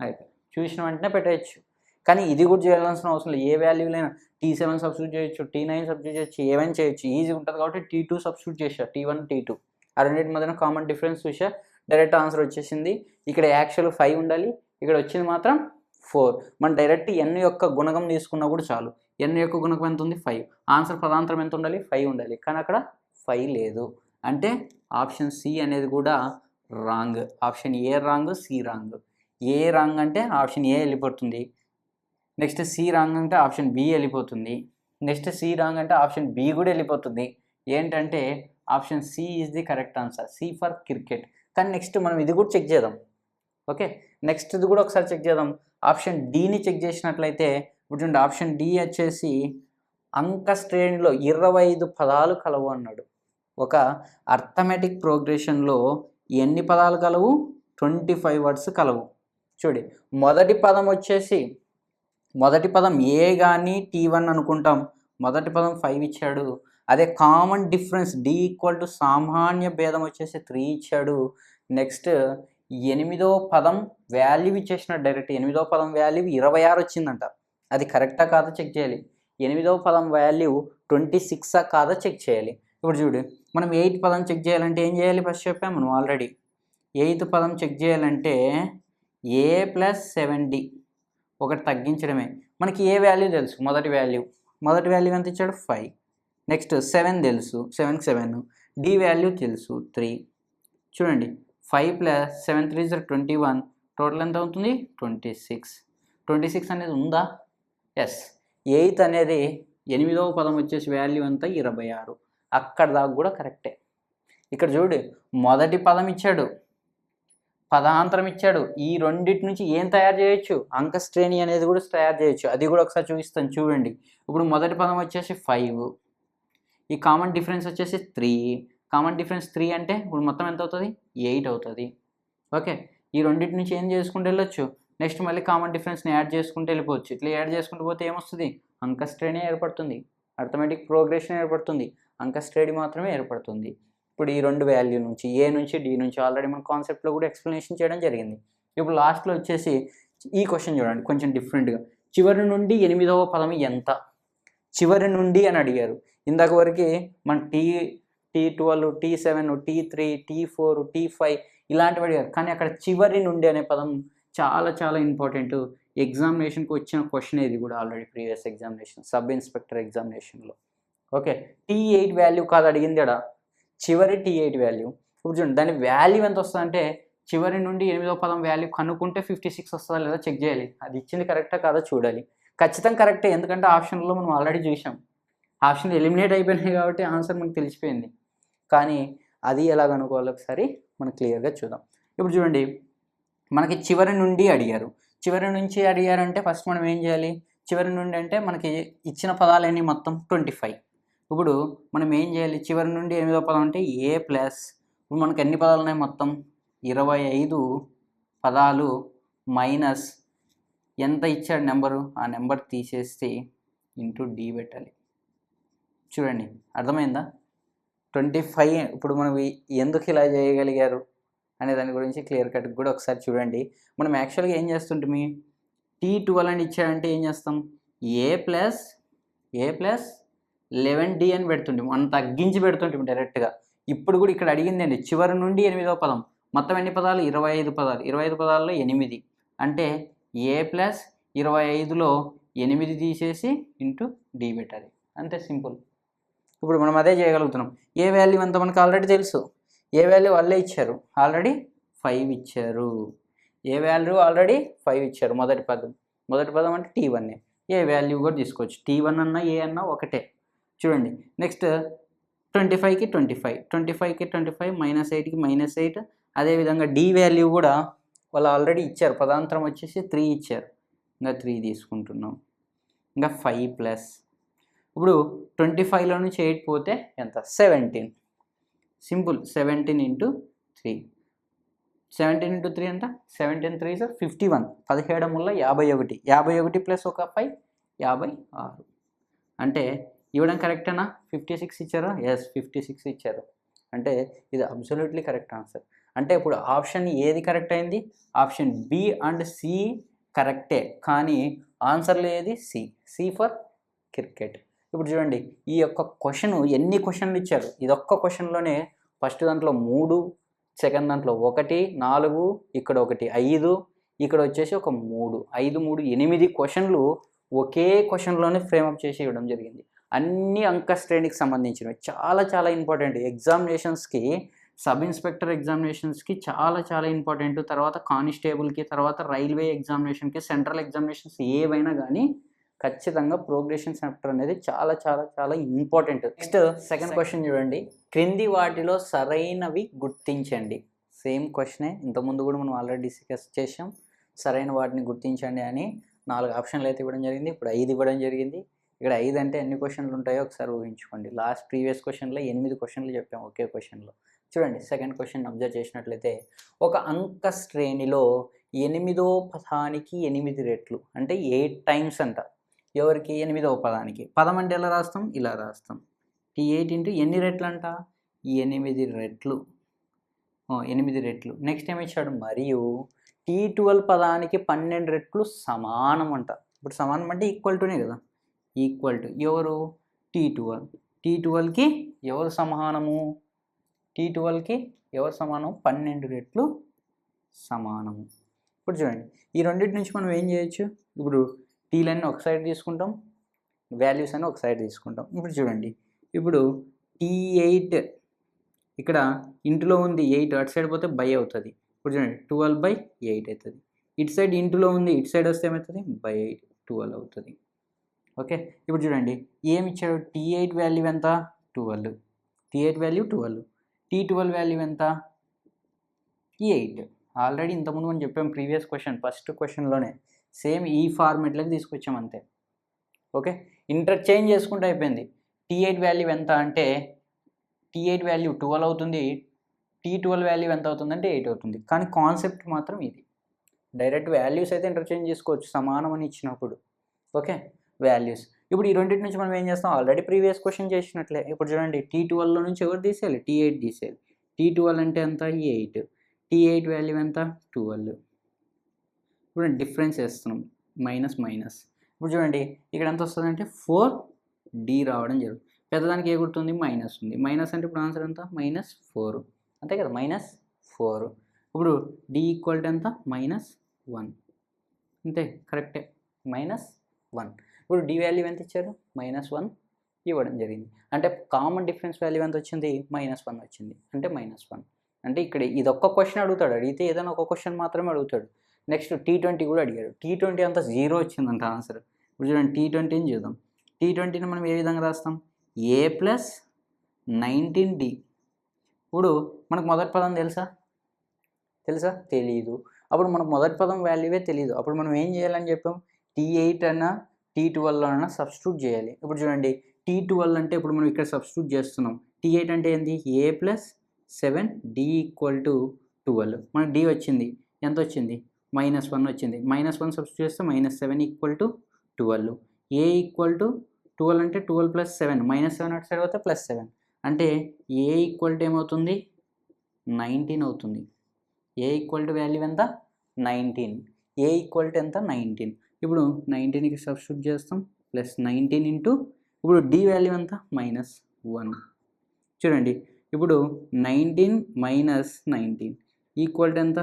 అయితే చూసిన వెంటనే పెట్టేయచ్చు. కానీ ఇది కూడా చేయాల్సిన అవసరం లేదు. ఏ వాల్యూలైనా T7 సబ్స్టిట్యూట్ చేయొచ్చు, T9 సబ్స్టిట్యూట్ చేయొచ్చు, ఏమైనా చేయొచ్చు. ఈజీ ఉంటుంది కాబట్టి T2 సబ్స్టిట్యూట్ చేశా, T1 T2 ఆ రెండింటి మధ్యన కామన్ డిఫరెన్స్ చూసా, డైరెక్ట్ ఆన్సర్ వచ్చేసింది. ఇక్కడ యాక్చువల్ 5 ఉండాలి, ఇక్కడ వచ్చింది మాత్రం 4. మనం డైరెక్ట్ n యొక్క గుణకం తీసుకున్నా కూడా చాలు. n యొక్క గుణకం ఎంత ఉంది? 5. ఆన్సర్ పదాంతరం ఎంత ఉండాలి? 5 ఉండాలి. కానీ అక్కడ 5 లేదు. అంటే ఆప్షన్ సి అనేది కూడా wrong. Option A wrong, C wrong. A wrong అంటే ఆప్షన్ ఏ వెళ్ళిపోతుంది, నెక్స్ట్ సి రాంగ్ అంటే ఆప్షన్ బి వెళ్ళిపోతుంది, నెక్స్ట్ సి రాంగ్ అంటే ఆప్షన్ బి కూడా వెళ్ళిపోతుంది. ఏంటంటే option C is the correct answer, C for cricket. కానీ నెక్స్ట్ మనం ఇది కూడా చెక్ చేద్దాం. ఓకే, నెక్స్ట్ ఇది కూడా ఒకసారి చెక్ చేద్దాం. ఆప్షన్ డిని చెక్ చేసినట్లయితే ఇప్పుడు చూడండి, ఆప్షన్ డి వచ్చేసి అంక శ్రేణిలో 25 పదాలు కలవు అన్నాడు. ఒక అర్థమెటిక్ ప్రోగ్రెషన్లో ఎన్ని పదాలు కలవు? 25 వర్డ్స్ కలవు. చూడండి, మొదటి పదం వచ్చేసి మొదటి పదం ఏ కానీ T1 అనుకుంటాం. మొదటి పదం 5 ఇచ్చాడు. అదే కామన్ డిఫరెన్స్ D = సామాన్య భేదం వచ్చేసి 3 ఇచ్చాడు. నెక్స్ట్ 8వ పదం వాల్యూ ఇచ్చేసినాడు డైరెక్ట్. 8వ పదం వాల్యూ 26 వచ్చిందంట. అది కరెక్టా కాదా చెక్ చేయాలి. 8వ పదం వాల్యూ 26 కాదా చెక్ చేయాలి. ఇప్పుడు చూడు, మనం 8th పదం చెక్ చేయాలంటే ఏం చేయాలి? ఫస్ట్ చెప్పాము మనం ఆల్రెడీ. 8th పదం చెక్ చేయాలంటే A + 7D ఒకటి తగ్గించడమే. మనకి ఏ వాల్యూ తెలుసు? మొదటి వాల్యూ ఎంత ఇచ్చాడు? 5. నెక్స్ట్ 7 తెలుసు, 7కి 7. D వాల్యూ తెలుసు 3. చూడండి, 5 + 7 3 = 21. టోటల్ ఎంత అవుతుంది? 26. 26 అనేది ఉందా? ఎస్. 8th అనేది 8వ పదం వచ్చేసి వాల్యూ అంతా 26. అక్కడ దాకా కూడా కరెక్టే. ఇక్కడ చూడు, మొదటి పదం ఇచ్చాడు, పదాంతరం ఇచ్చాడు. ఈ రెండింటి నుంచి ఏం తయారు చేయొచ్చు? అంక శ్రేణి అనేది కూడా తయారు చేయొచ్చు. అది కూడా ఒకసారి చూపిస్తాను చూడండి. ఇప్పుడు మొదటి పదం వచ్చేసి 5, ఈ కామన్ డిఫరెన్స్ వచ్చేసి 3. కామన్ డిఫరెన్స్ 3 అంటే ఇప్పుడు మొత్తం ఎంత అవుతుంది? 8 అవుతుంది. ఓకే, ఈ రెండింటి నుంచి ఏం చేసుకుంటూ వెళ్ళొచ్చు? నెక్స్ట్ మళ్ళీ కామన్ డిఫరెన్స్ని యాడ్ చేసుకుంటూ వెళ్ళిపోవచ్చు. ఇట్లా యాడ్ చేసుకుంటూ పోతే ఏమొస్తుంది? అంక శ్రేణి ఏర్పడుతుంది, అర్థమెటిక్ ప్రోగ్రెషన్ ఏర్పడుతుంది, అంక శ్రేణి మాత్రమే ఏర్పడుతుంది. ఇప్పుడు ఈ రెండు వాల్యూ నుంచి ఏ నుంచి డి నుంచి ఆల్రెడీ మన కాన్సెప్ట్లో కూడా ఎక్స్ప్లెనేషన్ చేయడం జరిగింది. ఇప్పుడు లాస్ట్లో వచ్చేసి ఈ క్వశ్చన్ చూడండి, కొంచెం డిఫరెంట్గా. చివరి నుండి 8వ పదం ఎంత? చివరి నుండి అని అడిగారు. ఇందాక వరకు మన T12, T7, T3, T4, T5 ఇలాంటివి అడిగారు. కానీ అక్కడ చివరి నుండి అనే పదం చాలా చాలా ఇంపార్టెంట్. ఎగ్జామినేషన్కి వచ్చిన క్వశ్చన్ ఇది కూడా already previous examination, sub inspector ఎగ్జామినేషన్లో. ఓకే, T8 వాల్యూ కాదు అడిగింది అక్కడ, చివరి T8 వాల్యూ. ఇప్పుడు చూడండి, దాని వాల్యూ ఎంత వస్తుంది అంటే చివరి నుండి 8వ పదం వాల్యూ కనుక్కుంటే 56 వస్తుందా లేదా చెక్ చేయాలి. అది ఇచ్చింది కరెక్టా కాదా చూడాలి. ఖచ్చితంగా కరెక్టే, ఎందుకంటే ఆప్షన్లో మనం ఆల్రెడీ చూసాం. ఆప్షన్ ఎలిమినేట్ అయిపోయినాయి కాబట్టి ఆన్సర్ మనకు తెలిసిపోయింది. కానీ అది ఎలా కనుక్కోవాలి ఒకసారి మనం క్లియర్గా చూద్దాం. ఇప్పుడు చూడండి, మనకి చివరి నుండి అడిగారు. చివరి నుంచి అడిగారంటే ఫస్ట్ మనం ఏం చేయాలి? చివరి నుండి అంటే మనకి ఇచ్చిన పదాలన్నీ మొత్తం 25. ఇప్పుడు మనం ఏం చేయాలి? చివరి నుండి 8వ పదం అంటే A ప్లస్, ఇప్పుడు మనకు ఎన్ని పదాలు ఉన్నాయి? మొత్తం 25 పదాలు మైనస్ ఎంత ఇచ్చాడు నెంబరు, ఆ నెంబర్ తీసేస్తే ఇంటూ D పెట్టాలి. చూడండి, అర్థమైందా? 25. ఇప్పుడు మనం ఎందుకు ఇలా చేయగలిగారు అనే దాని గురించి క్లియర్ కట్ కూడా ఒకసారి చూడండి. మనం యాక్చువల్గా ఏం చేస్తుంటాము? T12 అని ఇచ్చాడంటే ఏం చేస్తాం? A ప్లస్ 11D అని పెడుతుంటాం, మనం తగ్గించి పెడుతుంటాం డైరెక్ట్గా. ఇప్పుడు కూడా ఇక్కడ అడిగిందండి చివరి నుండి 8వ పదం, మొత్తం ఎన్ని పదాలు? 25 పదాలు. 25 పదాల్లో 8 అంటే A ప్లస్ 25లో 8 తీసేసి ఇంటూ D పెట్టాలి. అంతే, సింపుల్. ఇప్పుడు మనం అదే చేయగలుగుతున్నాం. ఏ వాల్యూ అంత మనకు ఆల్రెడీ తెలుసు. ఏ వాల్యూ వాళ్ళే ఇచ్చారు, ఆల్రెడీ 5 ఇచ్చారు. ఏ వాల్యూ ఆల్రెడీ 5 ఇచ్చారు. మొదటి పదం అంటే T1. ఏ వాల్యూ కూడా తీసుకోవచ్చు, T1 అన్నా ఏ అన్నా ఒకటే. చూడండి, నెక్స్ట్ 25కి 25, 25కి 25, -8కి -8. అదేవిధంగా D వాల్యూ కూడా వాళ్ళు ఆల్రెడీ ఇచ్చారు. పదాంతరం వచ్చేసి 3 ఇచ్చారు, ఇంకా 3 తీసుకుంటున్నాం. ఇంకా 5 ప్లస్, ఇప్పుడు 25లో నుంచి 8 పోతే ఎంత? 17. Simple, 17 into 3. 17 ఇంటూ 3 ఎంత? 17 3 = 51. 17 ముళ్ళ 51. 51 ప్లస్ ఒక 5 56. అంటే ఇవ్వడం కరెక్టేనా? 56 ఇచ్చారా? ఎస్, 56 ఇచ్చారు. అంటే ఇది అబ్సల్యూట్లీ కరెక్ట్ ఆన్సర్. అంటే ఇప్పుడు ఆప్షన్ ఏది కరెక్ట్ అయింది? ఆప్షన్ బి అండ్ సి కరెక్టే, కానీ ఆన్సర్లో ఏది సి ఫర్ క్రికెట్. ఇప్పుడు చూడండి, ఈ యొక్క క్వశ్చన్ ఎన్ని క్వశ్చన్లు ఇచ్చారు. ఇదొక్క క్వశ్చన్లోనే ఫస్ట్ దాంట్లో 3, సెకండ్ దాంట్లో 1, 4, ఇక్కడ 1, 5, ఇక్కడ వచ్చేసి ఒక 3, 5, 3, 8 క్వశ్చన్లు ఒకే క్వశ్చన్లోనే ఫ్రేమప్ చేసి ఇవ్వడం జరిగింది. అన్ని అంక శ్రేణికి సంబంధించినవి, చాలా చాలా ఇంపార్టెంట్. ఎగ్జామినేషన్స్కి, సబ్ ఇన్స్పెక్టర్ ఎగ్జామినేషన్స్కి చాలా ఇంపార్టెంట్. తర్వాత కానిస్టేబుల్కి, తర్వాత రైల్వే ఎగ్జామినేషన్కి, సెంట్రల్ ఎగ్జామినేషన్స్ ఏవైనా కానీ ఖచ్చితంగా ప్రోగ్రెషన్ చాప్టర్ అనేది చాలా ఇంపార్టెంట్. నెక్స్ట్ సెకండ్ క్వశ్చన్ చూడండి, క్రింది వాటిలో సరైనవి గుర్తించండి. సేమ్ క్వశ్చనే, ఇంతకుముందు కూడా మనం ఆల్రెడీ డిస్కస్ చేసాం. సరైన వాటిని గుర్తించండి అని 4 ఆప్షన్లు అయితే ఇవ్వడం జరిగింది. ఇప్పుడు 5 ఇవ్వడం జరిగింది. ఇక్కడ 5 అంటే ఎన్ని క్వశ్చన్లు ఉంటాయో ఒకసారి ఊహించుకోండి. ప్రీవియస్ క్వశ్చన్లో 8 క్వశ్చన్లు చెప్పాం ఒకే క్వశ్చన్లో. చూడండి, సెకండ్ క్వశ్చన్ అబ్జర్వ్ చేసినట్లయితే, ఒక అంక శ్రేణిలో 8వ పదానికి 8 రెట్లు అంటే 8 టైమ్స్ అంట. ఎవరికి? 8వ పదానికి. పదం అంటే ఎలా రాస్తాం? ఇలా రాస్తాం. T8 ఇంటూ ఎన్ని రెట్లు అంట? 8 రెట్లు. 8 రెట్లు. నెక్స్ట్ ఏమి ఇచ్చాడు? మరియు T12 పదానికి 12 రెట్లు సమానం అంట. ఇప్పుడు సమానం అంటే ఈక్వల్ టునే కదా, ఈక్వల్ టు ఎవరు? T12. T12కి ఎవరు సమానము? T12కి ఎవరు సమానం? 12 రెట్లు సమానము. ఇప్పుడు చూడండి, ఈ రెండింటి నుంచి మనం ఏం చేయొచ్చు? ఇప్పుడు టీలన్నీ ఒక సైడ్ తీసుకుంటాం, వాల్యూస్ అని ఒక సైడ్ తీసుకుంటాం. ఇప్పుడు చూడండి, ఇప్పుడు T8 ఇక్కడ ఇంటులో ఉంది 8, అటు సైడ్ పోతే బై అవుతుంది. ఇప్పుడు చూడండి, 12/8 అవుతుంది. ఇటు సైడ్ ఇంటులో ఉంది, ఇటు సైడ్ వస్తే ఏమవుతుంది? బై 12 అవుతుంది. ఓకే, ఇప్పుడు చూడండి, ఏమి ఇచ్చాడు? T8 వాల్యూ ఎంత? 12. T8 value 12. T12 వాల్యూ ఎంత? 8. ఆల్రెడీ ఇంతకుముందు మనం చెప్పాం ప్రీవియస్ క్వశ్చన్, ఫస్ట్ క్వశ్చన్లోనే సేమ్ ఈ ఫార్మెట్లోకి తీసుకొచ్చాం అంతే. ఓకే, ఇంటర్చేంజ్ చేసుకుంటే అయిపోయింది. T8 వాల్యూ ఎంత అంటే T8 వాల్యూ 12 అవుతుంది, T12 వాల్యూ ఎంత అవుతుంది అంటే 8 అవుతుంది. కానీ కాన్సెప్ట్ మాత్రం ఇది. డైరెక్ట్ వాల్యూస్ అయితే ఇంటర్చేంజ్ చేసుకోవచ్చు సమానం అని ఇచ్చినప్పుడు. Okay, values. ఇప్పుడు ఈ రెండింటి నుంచి మనం ఏం చేస్తాం? ఆల్రెడీ ప్రీవియస్ క్వశ్చన్ చేసినట్లే. ఇప్పుడు చూడండి, T12లో నుంచి ఎవరు తీసేయాలి? T8 తీసేయాలి. T12 అంటే ఎంత? 8. T8 వాల్యూ ఎంత? 12. ఇప్పుడు డిఫరెన్స్ వేస్తున్నాం, మైనస్. ఇప్పుడు చూడండి, ఇక్కడ ఎంత వస్తుంది అంటే 4D రావడం జరుగుతుంది. పెద్దదానికి ఏ గుర్తుంది? మైనస్ ఉంది. మైనస్ అంటే ఇప్పుడు ఆన్సర్ ఎంత? -4. అంతే కదా, -4. ఇప్పుడు D ఈక్వల్ టు ఎంత? -1. అంతే, కరెక్టే, -1. ఇప్పుడు D వాల్యూ ఎంత ఇచ్చారు? -1 ఇవ్వడం జరిగింది. అంటే కామన్ డిఫరెన్స్ వాల్యూ ఎంత వచ్చింది? -1 వచ్చింది. అంటే -1. అంటే ఇక్కడ ఇదొక్క క్వశ్చన్ అడుగుతాడు. అడిగితే ఏదైనా ఒక క్వశ్చన్ మాత్రమే అడుగుతాడు. నెక్స్ట్ T20 కూడా అడిగాడు. T20 అంతా 0 వచ్చిందంట ఆన్సర్. ఇప్పుడు చూడండి, T20ని చూద్దాం. T20ని మనం ఏ విధంగా రాస్తాం? A + 19D. ఇప్పుడు మనకు మొదటి పదం తెలుసా? తెలీదు. అప్పుడు మనకు మొదటి పదం వాల్యూవే తెలీదు. అప్పుడు మనం ఏం చేయాలని చెప్పాం? T8 అన్నా T12 అన్నా సబ్స్టిట్యూట్ చేయాలి. ఇప్పుడు చూడండి, T12 అంటే ఇప్పుడు మనం ఇక్కడ సబ్స్టిట్యూట్ చేస్తున్నాం. T8 అంటే ఏంది? A + 7D = 12. మనకు D వచ్చింది, ఎంత వచ్చింది? -1 వచ్చింది. -1 సబ్స్టిట్యూట్ చేస్తే -7 = 12. A = 12 అంటే 12 + 7, -7 అటు సైడ్ పోతే +7 అంటే A = ఏమవుతుంది? 19 అవుతుంది. A = వాల్యూ ఎంత? 19. A = ఎంత? 19. ఇప్పుడు 19కి సబ్స్టిట్యూట్ చేస్తాం, +19 ఇంటూ ఇప్పుడు D వాల్యూ ఎంత? -1. చూడండి, ఇప్పుడు 19 - 19 ఈక్వల్ టు ఎంత?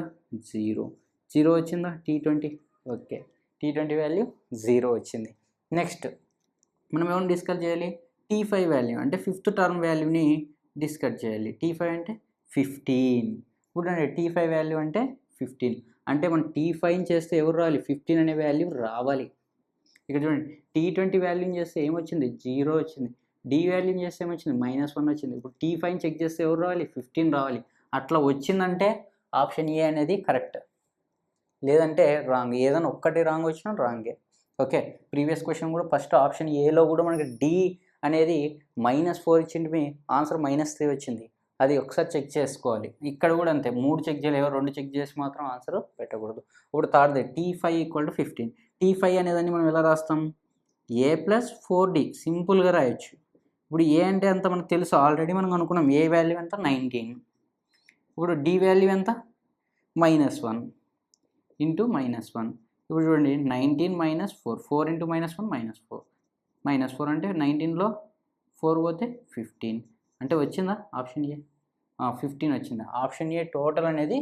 0 వచ్చిందా? T20. ఓకే, T20 వాల్యూ 0 వచ్చింది. నెక్స్ట్ మనం ఏమైనా డిస్కస్ చేయాలి? T5 వాల్యూ అంటే 5th టర్మ్ వాల్యూని డిస్కస్ చేయాలి. T5 అంటే 15. ఇప్పుడు T5 వాల్యూ అంటే 15. అంటే మనం T5 చేస్తే ఎవరు రావాలి? 15 అనే వాల్యూ రావాలి. ఇక్కడ చూడండి, T20 వాల్యూని చేస్తే ఏమొచ్చింది? 0 వచ్చింది. D వాల్యూని చేస్తే ఏమొచ్చింది? -1 వచ్చింది. ఇప్పుడు T5 చెక్ చేస్తే ఎవరు రావాలి? 15 రావాలి. అట్లా వచ్చిందంటే ఆప్షన్ ఏ అనేది కరెక్ట్, లేదంటే రాంగ్. ఏదైనా ఒక్కటి రాంగ్ వచ్చినా రాంగే. ఓకే, ప్రీవియస్ క్వశ్చన్ కూడా ఫస్ట్ ఆప్షన్ ఏలో కూడా మనకి D అనేది -4 ఇచ్చింది, ఆన్సర్ -3 వచ్చింది. అది ఒకసారి చెక్ చేసుకోవాలి. ఇక్కడ కూడా అంతే, 3 చెక్ చేయలేవు, 2 చెక్ చేసి మాత్రం ఆన్సర్ పెట్టకూడదు. ఇప్పుడు థర్డ్ది T5 = 15. T5 అనేదాన్ని మనం ఎలా రాస్తాం? A + 4D సింపుల్గా రాయొచ్చు. ఇప్పుడు ఏ అంటే ఎంత మనకు తెలుసు, ఆల్రెడీ మనం అనుకున్నాం. ఏ వాల్యూ ఎంత? 19. ఇప్పుడు D వాల్యూ ఎంత? -1 ఇంటూ -1. ఇప్పుడు చూడండి 19 మైనస్ 4, 4 ఇంటూ -1 -4, -4 అంటే 19లో 4 పోతే 15 అంటే వచ్చిందా ఆప్షన్ ఏ? 15 వచ్చింది. ఆప్షన్ ఏ టోటల్ అనేది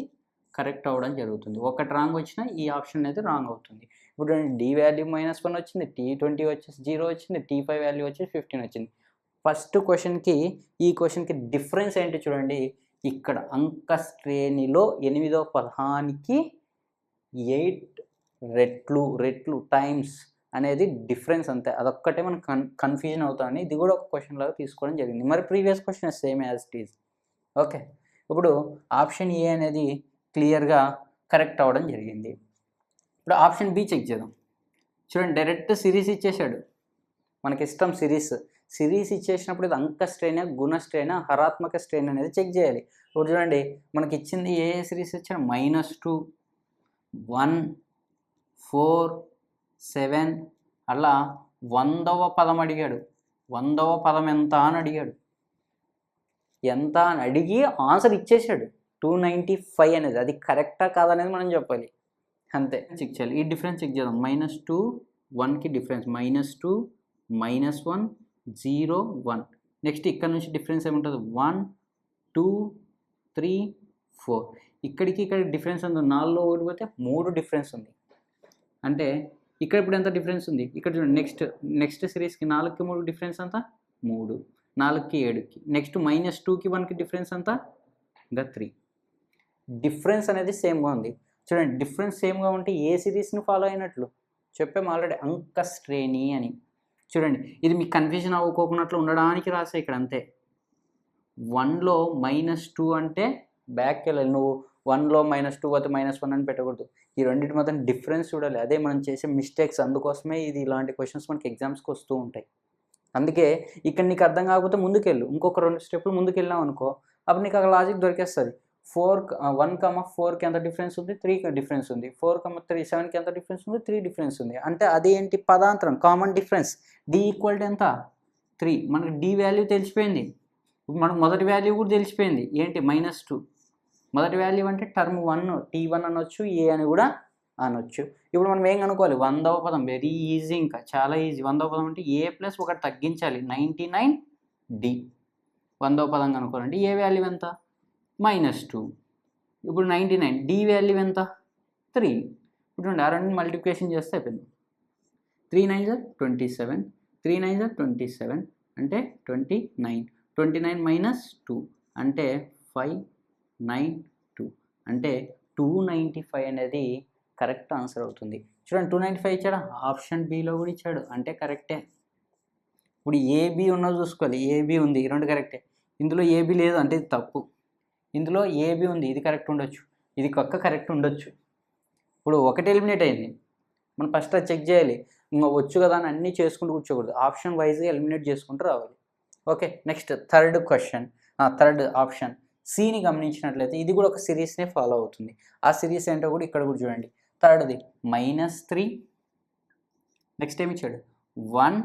కరెక్ట్ అవ్వడం జరుగుతుంది. ఒకటి రాంగ్ వచ్చినా ఈ ఆప్షన్ అనేది రాంగ్ అవుతుంది. ఇప్పుడు డి వాల్యూ -1 వచ్చింది, T20 వచ్చేసి 0 వచ్చింది, T5 వాల్యూ వచ్చేసి 15 వచ్చింది. ఫస్ట్ క్వశ్చన్కి ఈ క్వశ్చన్కి డిఫరెన్స్ ఏంటి చూడండి. ఇక్కడ అంక శ్రేణిలో 8వ పదానికి 8 రెట్లు టైమ్స్ అనేది డిఫరెన్స్ అంతే. అదొక్కటే మనం కన్ఫ్యూజన్ అవుతామని ఇది కూడా ఒక క్వశ్చన్ లాగా తీసుకోవడం జరిగింది. మరి previous question same as it is. Okay, ఇప్పుడు ఆప్షన్ ఏ అనేది క్లియర్గా కరెక్ట్ అవ్వడం జరిగింది. ఇప్పుడు ఆప్షన్ బి చెక్ చేద్దాం. చూడండి, డైరెక్ట్ సిరీస్ ఇచ్చేసాడు. మనకి ఇష్టం సిరీస్ ఇచ్చేసినప్పుడు ఇది అంక శ్రేణి, గుణ శ్రేణి, హరాత్మక శ్రేణి అనేది చెక్ చేయాలి. ఇప్పుడు చూడండి, మనకి ఇచ్చింది ఏ సిరీస్ ఇచ్చాడు? -2, 1, 4, 7 అలా 100వ పదం అడిగాడు. 100వ పదం ఎంత అని అడిగాడు. ఎంత అని అడిగి ఆన్సర్ ఇచ్చేసాడు 295 అనేది. అది కరెక్టా కాదనేది మనం చెప్పాలి అంతే. చెక్ చేయాలి. ఈ డిఫరెన్స్ చెక్ చేద్దాం. -2, 1కి డిఫరెన్స్ -2, -1, 0, 1. నెక్స్ట్ ఇక్కడ నుంచి డిఫరెన్స్ ఏముంటుంది? 1, 2, 3, 4. ఇక్కడికి డిఫరెన్స్ ఉంది. 4లో 1 పోతే 3 డిఫరెన్స్ ఉంది. అంటే ఇక్కడ ఇప్పుడు ఎంత డిఫరెన్స్ ఉంది? ఇక్కడ చూడండి, నెక్స్ట్ సిరీస్కి 4కి 3 డిఫరెన్స్ అంతా 3, 4కి 7కి. నెక్స్ట్ -2కి 1కి డిఫరెన్స్ అంతా ఇంకా 3. డిఫరెన్స్ అనేది సేమ్గా ఉంది. చూడండి, డిఫరెన్స్ సేమ్గా ఉంటే ఏ సిరీస్ని ఫాలో అయినట్లు చెప్పాము ఆల్రెడీ, అంక శ్రేణి అని. చూడండి, ఇది మీకు కన్ఫ్యూజన్ అవ్వకోకున్నట్లు ఉండడానికి రాసే ఇక్కడ అంతే. 1లో -2 అంటే బ్యాక్కి వెళ్ళాలి. నువ్వు 1లో -2 పోతే -1 అని పెట్టకూడదు. ఈ రెండింటి మధ్య డిఫరెన్స్ చూడాలి. అదే మనం చేసే మిస్టేక్స్. అందుకోసమే ఇది ఇలాంటి క్వశ్చన్స్ మనకి ఎగ్జామ్స్కి వస్తూ ఉంటాయి. అందుకే ఇక్కడ నీకు అర్థం కాకపోతే ముందుకెళ్ళు, ఇంకొక 2 స్టెప్లు ముందుకెళ్ళావు అనుకో, అప్పుడు నీకు అక్కడ లాజిక్ దొరికేస్తుంది. 1,4కి ఎంత డిఫరెన్స్ ఉంది? 3కి డిఫరెన్స్ ఉంది. 4,7కి ఎంత డిఫరెన్స్ ఉంది? 3 డిఫరెన్స్ ఉంది. అంటే అదేంటి? పదాంతరం, common difference. D equal to ఎంత? 3. మనకు D వాల్యూ తెలిసిపోయింది. మనకు మొదటి వాల్యూ కూడా తెలిసిపోయింది. ఏంటి? -2. మొదటి వాల్యూ అంటే టర్మ్ 1, T1 అనొచ్చు, A అని కూడా అనొచ్చు. ఇప్పుడు మనం ఏం కనుక్కోవాలి? 100వ పదం. వెరీ ఈజీ, ఇంకా చాలా ఈజీ. 100వ పదం అంటే A ప్లస్ ఒకటి తగ్గించాలి, 99D. 100వ పదం కనుక్కోవాలంటే A వాల్యూ ఎంత? -2. ఇప్పుడు 99. D వాల్యూ ఎంత? 3. ఇప్పుడు ఆ రెండు మల్టిప్లికేషన్ చేస్తే అయిపోయింది. 3 9s are 27. 3 9s are 27 అంటే 29. 29 - 2 అంటే 592 అంటే 295 అనేది కరెక్ట్ ఆన్సర్ అవుతుంది. చూడండి, 295 ఇచ్చాడు. ఆప్షన్ బిలో కూడా ఇచ్చాడు, అంటే కరెక్టే. ఇప్పుడు ఏబి ఉన్నది చూసుకోవాలి. ఏబి ఉంది, ఈ రెండు కరెక్టే. ఇందులో ఏబి లేదు అంటే ఇది తప్పు. ఇందులో ఏబి ఉంది, ఇది కరెక్ట్ ఉండొచ్చు, ఇది కరెక్ట్ ఉండొచ్చు. ఇప్పుడు ఒకటి ఎలిమినేట్ అయింది. మనం ఫస్ట్ అది చెక్ చేయాలి. ఇంకా వచ్చు కదా అని అన్నీ చేసుకుంటూ కూర్చోకూడదు. ఆప్షన్ వైజ్గా ఎలిమినేట్ చేసుకుంటూ రావాలి. Okay, next third question, third option సిని గమనించినట్లయితే ఇది కూడా ఒక సిరీస్నే ఫాలో అవుతుంది. ఆ సిరీస్ ఏంటో కూడా ఇక్కడ కూడా చూడండి. థర్డ్ది -3, నెక్స్ట్ ఏమి ఇచ్చాడు? 1,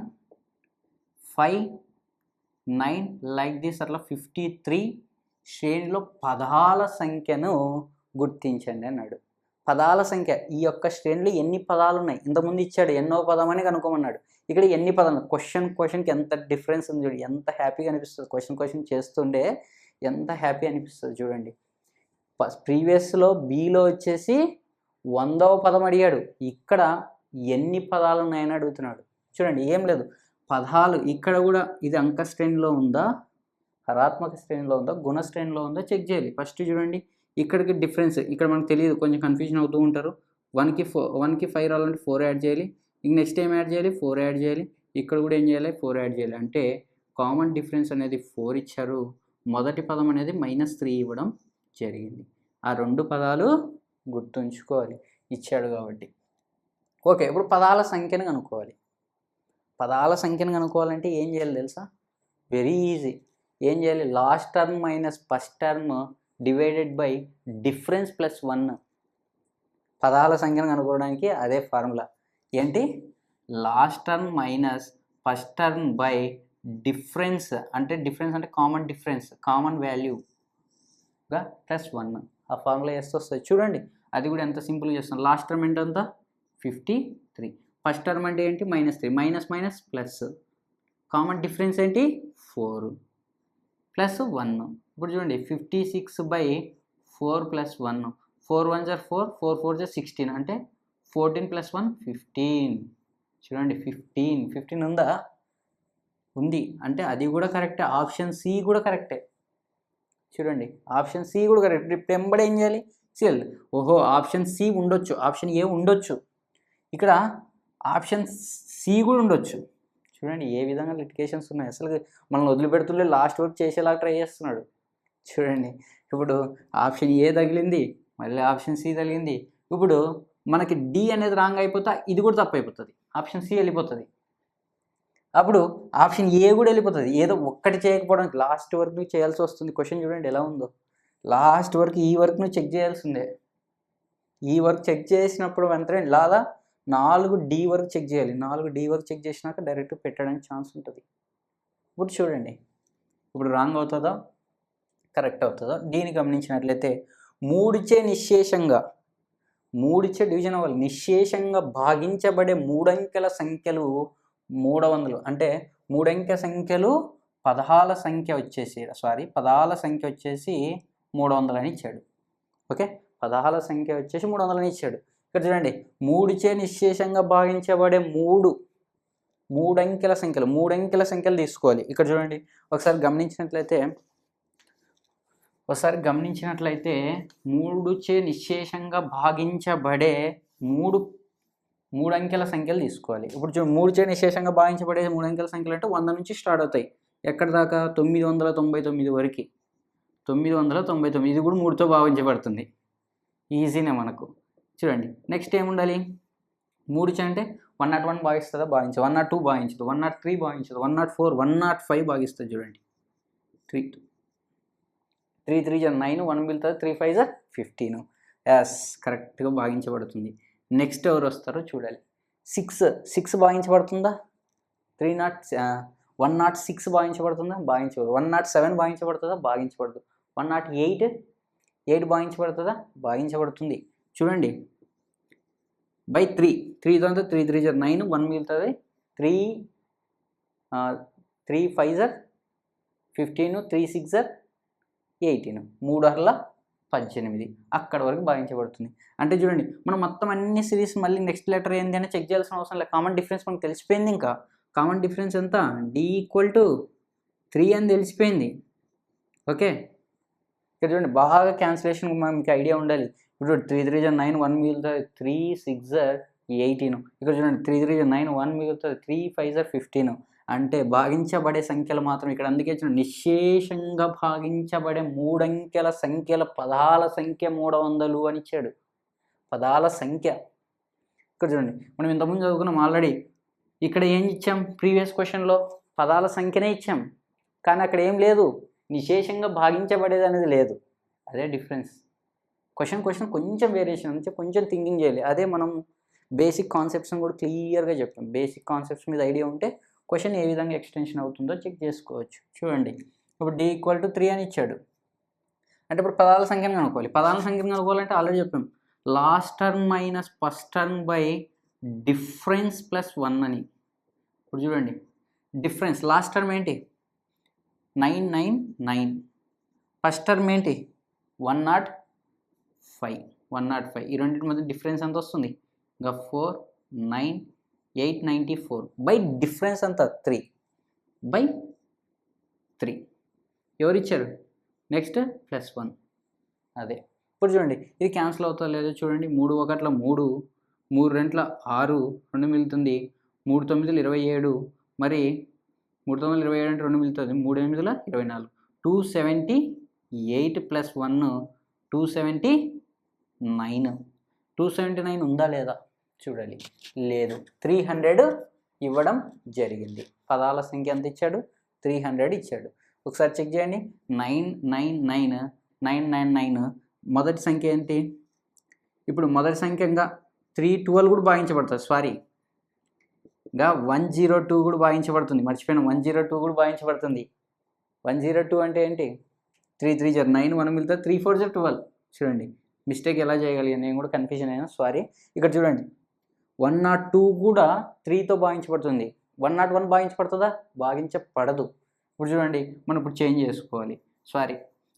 5, 9 లైక్ దిస్. అట్లా 53 శ్రేణిలో పదాల సంఖ్యను గుర్తించండి అన్నాడు. పదాల సంఖ్య, ఈ యొక్క శ్రేణిలో ఎన్ని పదాలు ఉన్నాయి? ఇంతకుముందు ఇచ్చాడు ఎన్నో పదం అని కనుక్కోమన్నాడు. ఇక్కడ ఎన్ని పదాలు? క్వశ్చన్కి ఎంత డిఫరెన్స్ ఉంది చూడండి, ఎంత హ్యాపీగా అనిపిస్తుంది. క్వశ్చన్ చేస్తుండే ఎంత హ్యాపీ అనిపిస్తుంది చూడండి. ప్రీవియస్లో బిలో వచ్చేసి 100వ పదం అడిగాడు, ఇక్కడ ఎన్ని పదాలు ఉన్నాయని అడుగుతున్నాడు. చూడండి, ఏం లేదు, పదాలు. ఇక్కడ కూడా ఇది అంక శ్రేణిలో ఉందా, హరాత్మక శ్రేణిలో ఉందా, గుణ శ్రేణిలో ఉందా చెక్ చేయాలి. ఫస్ట్ చూడండి, ఇక్కడికి డిఫరెన్స్ ఇక్కడ మనకు తెలియదు, కొంచెం కన్ఫ్యూజన్ అవుతూ ఉంటారు. 1కి 5 రావాలంటే 4 యాడ్ చేయాలి. ఇంక నెక్స్ట్ ఏం యాడ్ చేయాలి? 4 యాడ్ చేయాలి. ఇక్కడ కూడా ఏం చేయాలి? 4 యాడ్ చేయాలి. అంటే కామన్ డిఫరెన్స్ అనేది 4 ఇచ్చారు. మొదటి పదం అనేది -3 ఇవ్వడం జరిగింది. ఆ రెండు పదాలు గుర్తుంచుకోవాలి ఇచ్చాడు కాబట్టి. ఓకే, ఇప్పుడు పదాల సంఖ్యను కనుక్కోవాలి. పదాల సంఖ్యను కనుక్కోవాలంటే ఏం చేయాలి తెలుసా? Very easy. ఏం చేయాలి? Last term minus first term divided by difference +1. పదాల సంఖ్యను కనుక్కోవడానికి అదే ఫార్ములా. ఏంటి? Last term minus first term by difference అంటే కామన్ డిఫరెన్స్, కామన్ వాల్యూగా +1. ఆ ఫార్ములా వేస్తే వస్తుంది. చూడండి, అది కూడా ఎంత సింపుల్గా చేస్తాం. లాస్ట్ టర్మ్ ఏంటంతా 53. ఫస్ట్ టర్మ్ అంటే ఏంటి -3 minus minus plus common difference ఏంటి 4 ప్లస్ 1. ఇప్పుడు చూడండి 56/4 ప్లస్ 1 4 1 4 4 4 16 అంటే 14 ప్లస్ 1 15. చూడండి 15 ఉందా? ఉంది. అంటే అది కూడా కరెక్టే. ఆప్షన్ సి కూడా కరెక్టే. చూడండి ఆప్షన్ సి కూడా కరెక్ట్. ఇప్పుడు ఎంబడి ఏం చేయాలి? సిఎల్ ఓహో ఆప్షన్ సి ఉండొచ్చు, ఆప్షన్ ఏ ఉండొచ్చు, ఇక్కడ ఆప్షన్ సి కూడా ఉండొచ్చు. చూడండి ఏ విధంగా లిటికేషన్స్ ఉన్నాయి. అసలు మనల్ని వదిలిపెడుతుండే లాస్ట్ వర్క్ చేసేలా ట్రై చేస్తున్నాడు. చూడండి ఇప్పుడు ఆప్షన్ ఏ తగిలింది, మళ్ళీ ఆప్షన్ సి తగిలింది. ఇప్పుడు మనకి డి అనేది రాంగ్ అయిపోతే ఇది కూడా తప్పు అయిపోతుంది, ఆప్షన్ సి వెళ్ళిపోతుంది. అప్పుడు ఆప్షన్ ఏ కూడా వెళ్ళిపోతుంది. ఏదో ఒక్కటి చేయకపోవడానికి లాస్ట్ వర్క్ నువ్వు చేయాల్సి వస్తుంది. క్వశ్చన్ చూడండి ఎలా ఉందో. లాస్ట్ వర్క్ ఈ వర్క్ నువ్వు చెక్ చేయాల్సిందే. ఈ వర్క్ చెక్ చేసినప్పుడు వెంటనే లేదా 4D వరకు చెక్ చేయాలి. 4D వరకు చెక్ చేసినాక డైరెక్ట్ పెట్టడానికి ఛాన్స్ ఉంటుంది. ఇప్పుడు చూడండి ఇప్పుడు రాంగ్ అవుతుందా కరెక్ట్ అవుతుందా? దీన్ని గమనించినట్లయితే 3చే నిశ్శేషంగా 3చే డివిజన్ అవ్వాలి. నిశ్శేషంగా భాగించబడే 3 అంకెల సంఖ్యలు 300. అంటే 3 అంకె సంఖ్యలు పదాల సంఖ్య వచ్చేసి 300 అని ఇచ్చాడు. ఓకే, పదాల సంఖ్య వచ్చేసి 300 అని ఇచ్చాడు. ఇక్కడ చూడండి 3చే నిశ్శేషంగా భాగించబడే 3 అంకెల సంఖ్యలు తీసుకోవాలి. ఇక్కడ చూడండి ఒకసారి గమనించినట్లయితే 3చే నిశ్శేషంగా భాగించబడే 3 అంకెల సంఖ్యలు తీసుకోవాలి. ఇప్పుడు చూడండి 3చే నిశ్శేషంగా భాగించబడే 3 అంకెల సంఖ్యలు అంటే 100 నుంచి స్టార్ట్ అవుతాయి. ఎక్కడి దాకా 999 వరకు. 999 ఇది కూడా 3తో భావించబడుతుంది. ఈజీనే మనకు. చూడండి నెక్స్ట్ ఏముండాలి? 3చే అంటే 101 భాగిస్తుందా? భావించదు. 102 భావించదు. 103 భావించదు. 104 105 భాగిస్తుంది. చూడండి 3 3 9 1 మిగులుతుంది. 3 5 15. ఎస్ కరెక్ట్గా భాగించబడుతుంది. నెక్స్ట్ ఎవరు వస్తారో చూడాలి. 6 భాగించబడుతుందా? 106 భాగించబడుతుందా? భాగించబడదు. 107 భాగించబడుతుందా? భాగించబడదు. 108 భాగించబడుతుందా? భాగించబడుతుంది. చూడండి బై 3 3 3 9 1 మిగులుతుంది. 3 5 15 3 6 18 3 18 అక్కడ వరకు భావించబడుతుంది. అంటే చూడండి మనం మొత్తం అన్ని సిరీస్ మళ్ళీ నెక్స్ట్ లెటర్ ఏంది అని చెక్ చేయాల్సిన అవసరం లేదు. కామన్ డిఫరెన్స్ మనకు తెలిసిపోయింది. ఇంకా కామన్ డిఫరెన్స్ ఎంత? D = 3 అని తెలిసిపోయింది. ఓకే, ఇక్కడ చూడండి బాగా క్యాన్సిలేషన్ మనకి ఐడియా ఉండాలి. ఇప్పుడు 3 3 9 1 మిగులుతుంది. 3 6 18. ఇక్కడ చూడండి 3 3 9 1 మిగులుతుంది. 3 5 15. అంటే భాగించబడే సంఖ్యలు మాత్రం ఇక్కడ అందుకే చూడండి నిశ్శేషంగా భాగించబడే 3 అంకెల సంఖ్యల పదాల సంఖ్య 300 అని ఇచ్చాడు. పదాల సంఖ్య. ఇక్కడ చూడండి మనం ఇంతకుముందు చదువుకున్నాం ఆల్రెడీ. ఇక్కడ ఏం ఇచ్చాం? ప్రీవియస్ క్వశ్చన్లో పదాల సంఖ్యనే ఇచ్చాం, కానీ అక్కడ ఏం లేదు, నిశ్శేషంగా భాగించబడేది అనేది లేదు. అదే డిఫరెన్స్. క్వశ్చన్ కొంచెం వేరియేషన్ అంటే కొంచెం థింకింగ్ చేయాలి. అదే మనం బేసిక్ కాన్సెప్ట్స్ని కూడా క్లియర్గా చెప్పాం. బేసిక్ కాన్సెప్ట్స్ మీద ఐడియా ఉంటే క్వశ్చన్ ఏ విధంగా ఎక్స్టెన్షన్ అవుతుందో చెక్ చేసుకోవచ్చు. చూడండి ఇప్పుడు D = 3 అని ఇచ్చాడు. అంటే ఇప్పుడు పదాల సంఖ్యను కనుక్కోవాలి. పదాల సంఖ్యను కనుక్కోవాలంటే ఆల్రెడీ చెప్పాం last term minus first term by difference plus 1 అని. ఇప్పుడు చూడండి డిఫరెన్స్ లాస్ట్ టర్మ్ ఏంటి? 999. ఫస్ట్ టర్మ్ ఏంటి? 105. ఈ రెండింటి మధ్య డిఫరెన్స్ ఎంత వస్తుంది? ఇంకా 4 9 894 బై డిఫరెన్స్ అంతా 3/3. ఎవరు ఇచ్చారు? నెక్స్ట్ +1. అదే ఇప్పుడు చూడండి ఇది క్యాన్సిల్ అవుతుందో లేదో చూడండి. 3 1 3 3 2 6 2 మిగులుతుంది. 3 9 27 మరి 3 9 27 అంటే 2 మిగులుతుంది. 3 8 24 278 + 1 279. 279 ఉందా లేదా చూడాలి. లేదు. 300 ఇవ్వడం జరిగింది. పదాల సంఖ్య ఎంత ఇచ్చాడు? 300 ఇచ్చాడు. ఒకసారి చెక్ చేయండి. 999 మొదటి సంఖ్య ఏంటి? ఇప్పుడు మొదటి సంఖ్య ఇంకా 312 కూడా భాగించబడుతుంది. సారీ ఇంకా 102 కూడా భాగించబడుతుంది. మర్చిపోయినా 102 కూడా భాగించబడుతుంది. 102 అంటే ఏంటి? 3 3 9 1 మిగులుతుంది. 3 4 12. చూడండి మిస్టేక్ ఎలా చేయగలిగాను నేను కూడా కన్ఫ్యూజన్ అయినా సారీ. ఇక్కడ చూడండి 102 కూడా 3తో భాగించబడుతుంది. 101 భాగించబడుతుందా? భాగించబడదు. ఇప్పుడు చూడండి మనం ఇప్పుడు చేంజ్ చేసుకోవాలి. సారీ,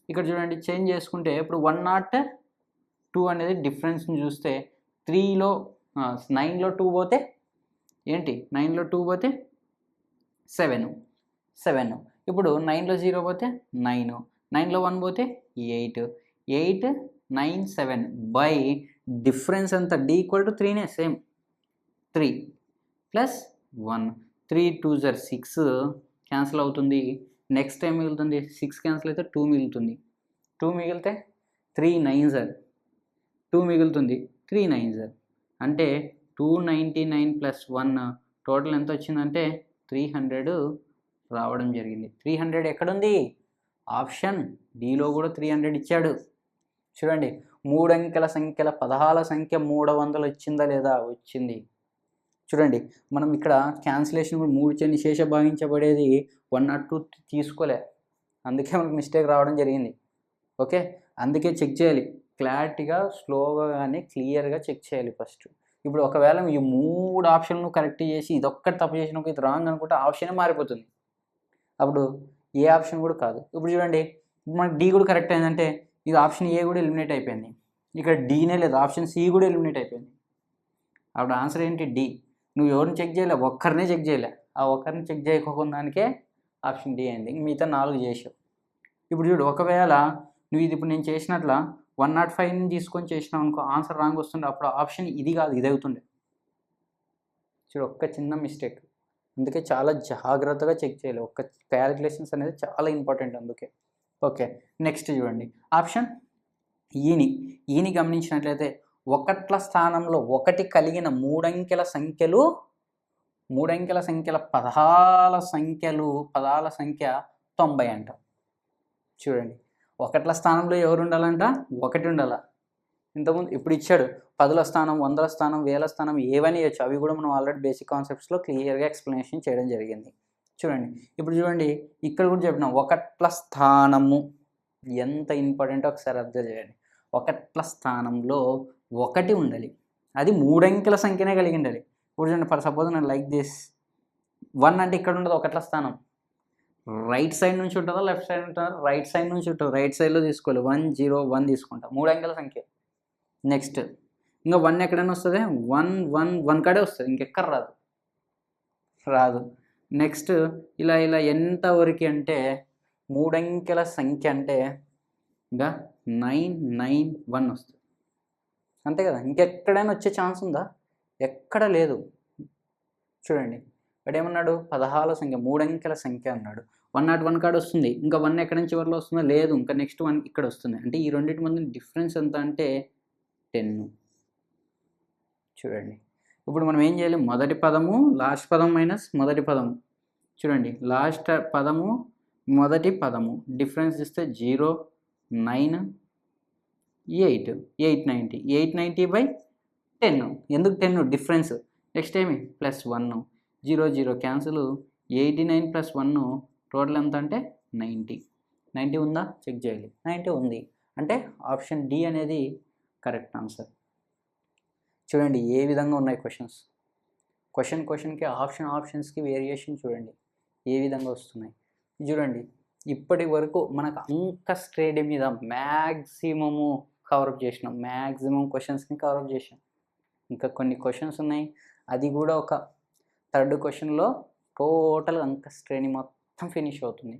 ఇక్కడ చూడండి చేంజ్ చేసుకుంటే ఇప్పుడు 102 అనేది డిఫరెన్స్ని చూస్తే 3లో 9లో 2 పోతే ఏంటి, 9లో 2 పోతే 7. ఇప్పుడు 9లో 0 పోతే 9, 9లో 1 పోతే 8, 8, 9, 7 బై డిఫరెన్స్ అంతా d ఈక్వల్ టు 3నే same 3 plus 1, 3 2s are 6 cancel అవుతుంది. నెక్స్ట్ టైం మిగులుతుంది 6 క్యాన్సిల్ అయితే 2 మిగులుతుంది. 2 మిగిలితే 3 9s are 2 మిగులుతుంది. 3 9s are అంటే 299 ప్లస్ 1 టోటల్ ఎంత వచ్చిందంటే 300 రావడం జరిగింది. 300 ఎక్కడుంది? ఆప్షన్ డిలో కూడా 300 ఇచ్చాడు. చూడండి 3 అంకెల సంఖ్యల పదాల సంఖ్య 300 వచ్చిందా లేదా? వచ్చింది. చూడండి మనం ఇక్కడ క్యాన్సిలేషన్ కూడా 3 చే నిశేష భాగించబడేది 102 తీసుకోలే, అందుకే మనకు మిస్టేక్ రావడం జరిగింది. ఓకే, అందుకే చెక్ చేయాలి క్లారిటీగా, స్లోగా కానీ క్లియర్గా చెక్ చేయాలి ఫస్ట్. ఇప్పుడు ఒకవేళ ఈ 3 ఆప్షన్లు కరెక్ట్ చేసి ఇదొక్కటి తప్పు చేసినప్పుడు ఇది రాంగ్ అనుకుంటే ఆప్షనే మారిపోతుంది. అప్పుడు ఏ ఆప్షన్ కూడా కాదు. ఇప్పుడు చూడండి మనకి డి కూడా కరెక్ట్ అయిందంటే ఇది ఆప్షన్ ఏ కూడా ఎలిమినేట్ అయిపోయింది. ఇక్కడ డీనే లేదు, ఆప్షన్ సి కూడా ఎలిమినేట్ అయిపోయింది. అప్పుడు ఆన్సర్ ఏంటి? డి. నువ్వు ఎవరిని చెక్ చేయలే, ఒక్కరినే చెక్ చేయలే. ఆ ఒక్కరిని చెక్ చేయకోకుండానికే ఆప్షన్ డి అయింది. మిగతా 4 చేసావు. ఇప్పుడు చూడు ఒకవేళ నువ్వు ఇది ఇప్పుడు నేను చేసినట్ల 105ని తీసుకొని చేసినావు అనుకో, ఆన్సర్ రాంగ్ వస్తుండే. అప్పుడు ఆప్షన్ ఇది కాదు, ఇది అవుతుండే. చూడు ఒక్క చిన్న మిస్టేక్. అందుకే చాలా జాగ్రత్తగా చెక్ చేయాలి. ఒక్క క్యాలిక్యులేషన్స్ అనేది చాలా ఇంపార్టెంట్ అందుకే. ఓకే, నెక్స్ట్ చూడండి ఆప్షన్ ఈని గమనించినట్లయితే ఒకట్ల స్థానంలో 1 కలిగిన 3 అంకెల సంఖ్యల పదాల సంఖ్య 90 అంట. చూడండి ఒకట్ల స్థానంలో ఎవరు ఉండాలంట? 1 ఉండాల. ఇంతకుముందు ఇప్పుడు ఇచ్చాడు 10ల స్థానం, 100ల స్థానం, 1000ల స్థానం ఏవని ఇవ్వచ్చు. అవి కూడా మనం ఆల్రెడీ బేసిక్ కాన్సెప్ట్స్లో క్లియర్గా ఎక్స్ప్లెనేషన్ చేయడం జరిగింది. చూడండి ఇప్పుడు చూడండి ఇక్కడ కూడా చెప్పిన ఒకట్ల స్థానము ఎంత ఇంపార్టెంటో ఒకసారి అబ్జర్వ్ చేయండి. ఒకట్ల స్థానంలో 1 ఉండాలి, అది 3 అంకెల సంఖ్యనే కలిగి ఉండాలి. ఇప్పుడు చూడండి ఫర్ సపోజ్ నేను లైక్ దిస్ 1 అంటే ఇక్కడ ఉండదు ఒకట్ల స్థానం. రైట్ సైడ్ నుంచి ఉంటుందా లెఫ్ట్ సైడ్ ఉంటుందా? రైట్ సైడ్ నుంచి ఉంటుంది. రైట్ సైడ్లో తీసుకోవాలి. 1 0 1 తీసుకుంటాం, 3 అంకెల సంఖ్య. నెక్స్ట్ ఇంకా 1 ఎక్కడైనా వస్తుంది? 1 కాడే వస్తుంది, ఇంకెక్కడ రాదు. నెక్స్ట్ ఇలా ఎంతవరకు అంటే 3 అంకెల సంఖ్య అంటే ఇంకా 991 వస్తుంది. అంతే కదా, ఇంకెక్కడైనా వచ్చే ఛాన్స్ ఉందా? ఎక్కడ లేదు. చూడండి ఇక్కడ ఏమన్నాడు? పదహాల సంఖ్య, 3 అంకెల సంఖ్య అన్నాడు. 101 కాడ వస్తుంది. ఇంకా 1 ఎక్కడి నుంచి చివరిలో వస్తుందో లేదు, ఇంకా నెక్స్ట్ 1 ఇక్కడ వస్తుంది. అంటే ఈ రెండింటి మధ్య డిఫరెన్స్ ఎంత అంటే 10. చూడండి ఇప్పుడు మనం ఏం చేయాలి? మొదటి పదము లాస్ట్ పదం మైనస్ మొదటి పదము. చూడండి లాస్ట్ పదము మొదటి పదము డిఫరెన్స్ ఇస్తే 0 9 8 890 890/10. ఎందుకు 10? డిఫరెన్స్. నెక్స్ట్ ఏమి? +1 0 0 క్యాన్సిల్. 89 + 1 టోటల్ ఎంత అంటే 90 ఉందా? చెక్ చేయాలి. 90 ఉంది అంటే ఆప్షన్ డి అనేది కరెక్ట్ ఆన్సర్. చూడండి ఏ విధంగా ఉన్నాయి క్వశ్చన్స్. క్వశ్చన్కి ఆప్షన్స్కి వేరియేషన్ చూడండి ఏ విధంగా వస్తున్నాయి. చూడండి ఇప్పటి వరకు మనకు అంక శ్రేణి మీద మ్యాక్సిమము కవరప్ చేసినాం, మ్యాక్సిమం క్వశ్చన్స్ని కవరప్ చేసాం. ఇంకా కొన్ని క్వశ్చన్స్ ఉన్నాయి, అది కూడా ఒక 3rd క్వశ్చన్లో టోటల్ అంక శ్రేణి మొత్తం ఫినిష్ అవుతుంది.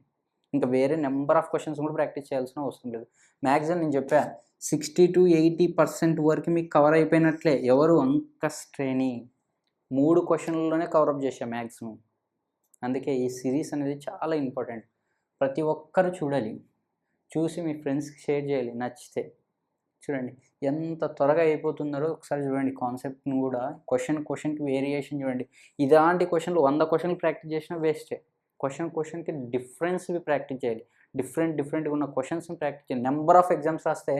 ఇంకా వేరే నెంబర్ ఆఫ్ క్వశ్చన్స్ కూడా ప్రాక్టీస్ చేయాల్సిన అవసరం లేదు. మ్యాక్సిమం నేను చెప్పా 60 to 80% వరకు మీకు కవర్ అయిపోయినట్లే. ఎవరు? అంక శ్రేణి 3 క్వశ్చన్లలోనే కవరప్ చేశాం మ్యాక్సిమం. అందుకే ఈ సిరీస్ అనేది చాలా ఇంపార్టెంట్. ప్రతి ఒక్కరు చూడాలి, చూసి మీ ఫ్రెండ్స్కి షేర్ చేయాలి నచ్చితే. చూడండి ఎంత త్వరగా అయిపోతుందో ఒకసారి చూడండి కాన్సెప్ట్ని కూడా. క్వశ్చన్కి వేరియేషన్ చూడండి. ఇలాంటి క్వశ్చన్లు 100 క్వశ్చన్లు ప్రాక్టీస్ చేసినా వేస్టే. క్వశ్చన్కి డిఫరెన్స్వి ప్రాక్టీస్ చేయాలి. డిఫరెంట్గా ఉన్న క్వశ్చన్స్ని ప్రాక్టీస్ చేయాలి. నెంబర్ ఆఫ్ ఎగ్జామ్స్ రాస్తే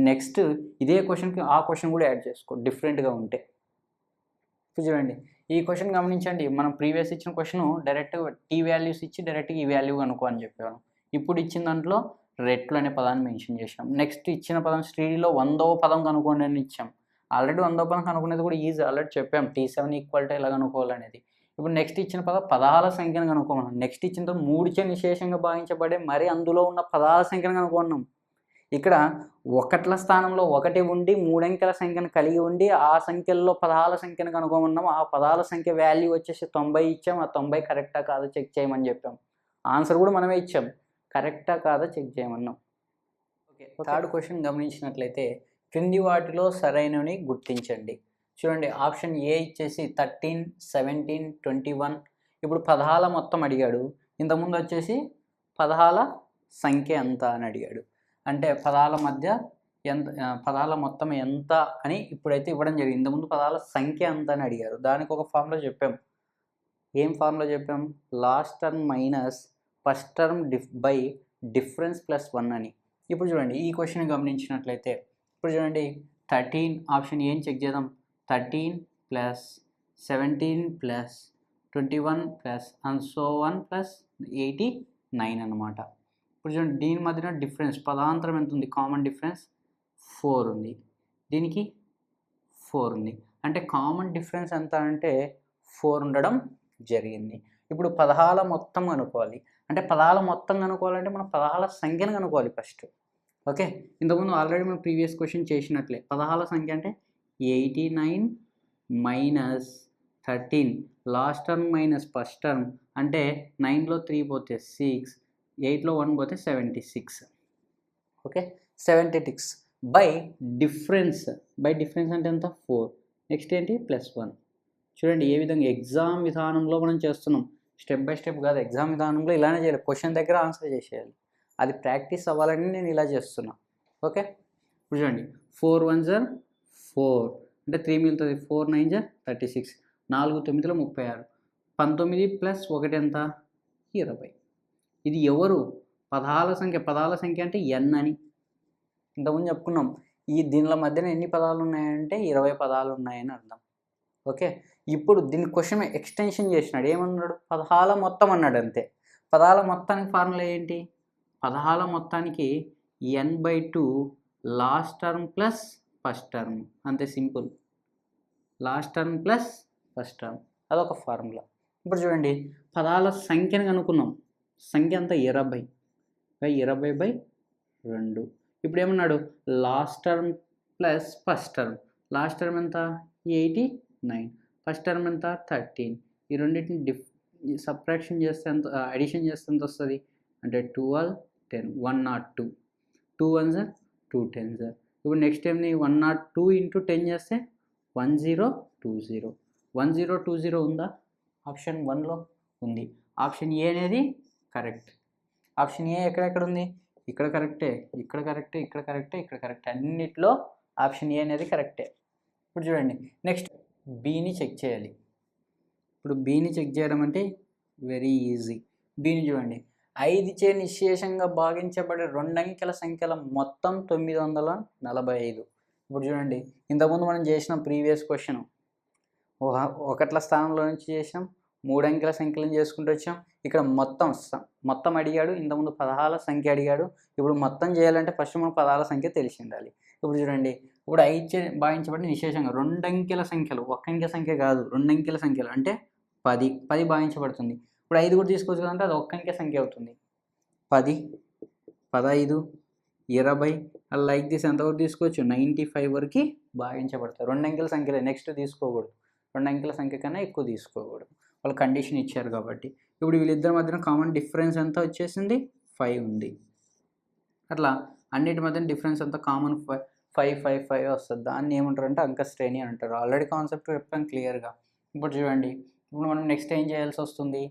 నెక్స్ట్ ఇదే క్వశ్చన్కి ఆ క్వశ్చన్ కూడా యాడ్ చేసుకో డిఫరెంట్గా ఉంటే. చూడండి ఈ క్వశ్చన్ గమనించండి. మనం ప్రీవియస్ ఇచ్చిన క్వశ్చన్ డైరెక్ట్గా టీ వాల్యూస్ ఇచ్చి డైరెక్ట్గా ఈ వాల్యూ కనుక్కో అని చెప్పాను. ఇప్పుడు ఇచ్చిన దాంట్లో రెట్లు అనే పదాన్ని మెన్షన్ చేసాం. నెక్స్ట్ ఇచ్చిన పదం శ్రీడిలో 100వ పదం కనుక్కోండి అని ఇచ్చాం. ఆల్రెడీ 100 పదం కనుక్కునేది కూడా ఈజీ, ఆల్రెడీ చెప్పాం T7 ఈక్వల్ టు ఎలా కనుక్కోవాలనేది. ఇప్పుడు నెక్స్ట్ ఇచ్చిన పదాల సంఖ్యను కనుక్కోమన్నాం. నెక్స్ట్ ఇచ్చిన 3చే నిశేషంగా భాగించబడే మరి అందులో ఉన్న పదాల సంఖ్యను కనుక్కున్నాం. ఇక్కడ ఒకట్ల స్థానంలో 1 ఉండి 3 అంకెల సంఖ్యను కలిగి ఉండి ఆ సంఖ్యల్లో పదాల సంఖ్యను కనుక్కోమన్నాం. ఆ పదాల సంఖ్య వాల్యూ వచ్చేసి 90 ఇచ్చాం. ఆ 90 కరెక్టా కాదా చెక్ చేయమని చెప్పాం. ఆన్సర్ కూడా మనమే ఇచ్చాం. కరెక్టా కాదా చెక్ చేయమన్నాం. ఓకే, థర్డ్ క్వశ్చన్ గమనించినట్లయితే క్రింది వాటిలో సరైనవి గుర్తించండి. చూడండి, ఆప్షన్ ఏ ఇచ్చేసి 13, 17, 21. ఇప్పుడు పదాల మొత్తం అడిగాడు. ఇంతకుముందు వచ్చేసి పదాల సంఖ్య ఎంత అని అడిగాడు. అంటే పదాల మధ్య ఎంత, పదాల మొత్తం ఎంత అని ఇప్పుడైతే ఇవ్వడం జరిగింది. ఇంతకుముందు పదాల సంఖ్య ఎంత అని అడిగారు. దానికి ఒక ఫార్ములా చెప్పాం. ఏం ఫార్ములా చెప్పాం? Last term minus first term by difference plus 1 అని. ఇప్పుడు చూడండి, ఈ క్వశ్చన్ గమనించినట్లయితే ఇప్పుడు చూడండి 13 ఆప్షన్ ఏం చెక్ చేద్దాం. 13 plus 17 plus 21 plus and so 1 plus 89 అన్నమాట. ఇప్పుడు చూడండి, దీని మధ్యన డిఫరెన్స్ పదాంతరం ఎంత ఉంది? కామన్ డిఫరెన్స్ 4 ఉంది. దీనికి 4 ఉంది. అంటే కామన్ డిఫరెన్స్ ఎంత అంటే 4 ఉండడం జరిగింది. ఇప్పుడు పదాల మొత్తం కనుక్కోవాలి. అంటే పదాల మొత్తం కనుక్కోవాలంటే మనం పదాల సంఖ్యను కనుక్కోవాలి ఫస్ట్. ఓకే, ఇంతకుముందు ఆల్రెడీ మనం ప్రీవియస్ క్వశ్చన్ చేసినట్లే పదాల సంఖ్య అంటే 89 minus 13 last term minus first term అంటే 9లో 3 పోతే 6, 8లో 1 పోతే 76. Okay, 76 by difference. By difference అంటే ఎంత? 4. నెక్స్ట్ ఏంటి? ప్లస్ 1. చూడండి ఏ విధంగా ఎగ్జామ్ విధానంలో మనం చేస్తున్నాం. స్టెప్ బై స్టెప్ కాదు, ఎగ్జామ్ విధానంలో ఇలానే చేయాలి. క్వశ్చన్ దగ్గర ఆన్సర్ చేసేయాలి. అది ప్రాక్టీస్ అవ్వాలని నేను ఇలా చేస్తున్నా. ఓకే, ఇప్పుడు చూడండి 4 1 జర్ 4 అంటే 3 మిగులుతుంది. 4 9 జర్ 36, 4 9లో 36, 19 ప్లస్ 1 ఎంత? 20. ఇది ఎవరు? పదాల సంఖ్య. పదాల సంఖ్య అంటే n అని ఇంతకుముందు చెప్పుకున్నాం. దీనిల మధ్యన ఎన్ని పదాలు ఉన్నాయంటే 20 పదాలు ఉన్నాయని అర్థం. ఓకే, ఇప్పుడు దీని క్వశ్చన్ ఎక్స్టెన్షన్ చేసినాడు. ఏమన్నాడు? పదాల మొత్తం అన్నాడు అంతే. పదాల మొత్తానికి ఫార్ములా ఏంటి? పదాల మొత్తానికి n/2 last term plus first term, అంతే simple. Last term plus first term, అదొక ఫార్ములా. ఇప్పుడు చూడండి, పదాల సంఖ్యను కనుక్కున్నాం. సంఖ్య అంతా 20 బై 2. ఇప్పుడు ఏమన్నాడు? Last term plus first term. Last term ఎంత? 89. ఫస్ట్ టర్మ్ ఎంత? 13. ఈ రెండింటిని సబ్ట్రాక్షన్ చేస్తే ఎంత, అడిషన్ చేస్తే ఎంత వస్తుంది అంటే 12 10 102. 2 1 జర్ 2 10 జర్. ఇప్పుడు నెక్స్ట్ టైంని 102 ఇంటూ 10 చేస్తే 1020. 1020 ఉందా? ఆప్షన్ 1లో ఉంది. ఆప్షన్ ఏ అనేది కరెక్ట్. ఆప్షన్ ఏ ఎక్కడెక్కడ ఉంది? ఇక్కడ కరెక్టే, ఇక్కడ కరెక్టే, ఇక్కడ కరెక్టే, ఇక్కడ కరెక్టే. అన్నిట్లో ఆప్షన్ ఏ అనేది కరెక్టే. ఇప్పుడు చూడండి, నెక్స్ట్ బీని చెక్ చేయాలి. ఇప్పుడు బీని చెక్ చేయడం అంటే వెరీ ఈజీ. బీని చూడండి, 5చే నిశేషంగా భాగించబడే 2 అంకెల సంఖ్యల మొత్తం 945. ఇప్పుడు చూడండి, ఇంతకుముందు మనం చేసిన ప్రీవియస్ క్వశ్చన్ ఒకట్ల స్థానంలో నుంచి చేసాం, 3 అంకెల సంఖ్యలను చేసుకుంటూ వచ్చాం. ఇక్కడ మొత్తం అడిగాడు. ఇంతకుముందు పదాల సంఖ్య అడిగాడు. ఇప్పుడు మొత్తం చేయాలంటే ఫస్ట్ మనం పదాల సంఖ్య తెలిసి ఉండాలి. ఇప్పుడు చూడండి, ఇప్పుడు 5చే భాగించబడి నిశేషంగా 2 అంకెల సంఖ్యలు, 1 అంకె సంఖ్య కాదు, 2 అంకెల సంఖ్యలు అంటే 10 భాగించబడుతుంది. ఇప్పుడు 5 కూడా తీసుకోవచ్చు కదంటే అది 1 అంకె సంఖ్య అవుతుంది. 10, 15, 20 లైక్ దిస్ ఎంతవరకు తీసుకోవచ్చు? 95 వరకు భాగించబడతాయి. 2 అంకెల సంఖ్యలే, నెక్స్ట్ తీసుకోకూడదు. 2 అంకెల సంఖ్య కన్నా ఎక్కువ తీసుకోకూడదు. వాళ్ళు కండిషన్ ఇచ్చారు కాబట్టి. ఇప్పుడు వీళ్ళిద్దరి మధ్యన కామన్ డిఫరెన్స్ ఎంత వచ్చేసింది? 5 ఉంది. అట్లా అన్నిటి మధ్యన డిఫరెన్స్ ఎంత? కామన్ 5 వస్తుంది. దాన్ని ఏమంటారంటే అంక శ్రేణి అంటారు. ఆల్రెడీ కాన్సెప్ట్ చెప్పాను క్లియర్గా. ఇప్పుడు చూడండి, ఇప్పుడు మనం నెక్స్ట్ ఏం చేయాల్సి వస్తుంది?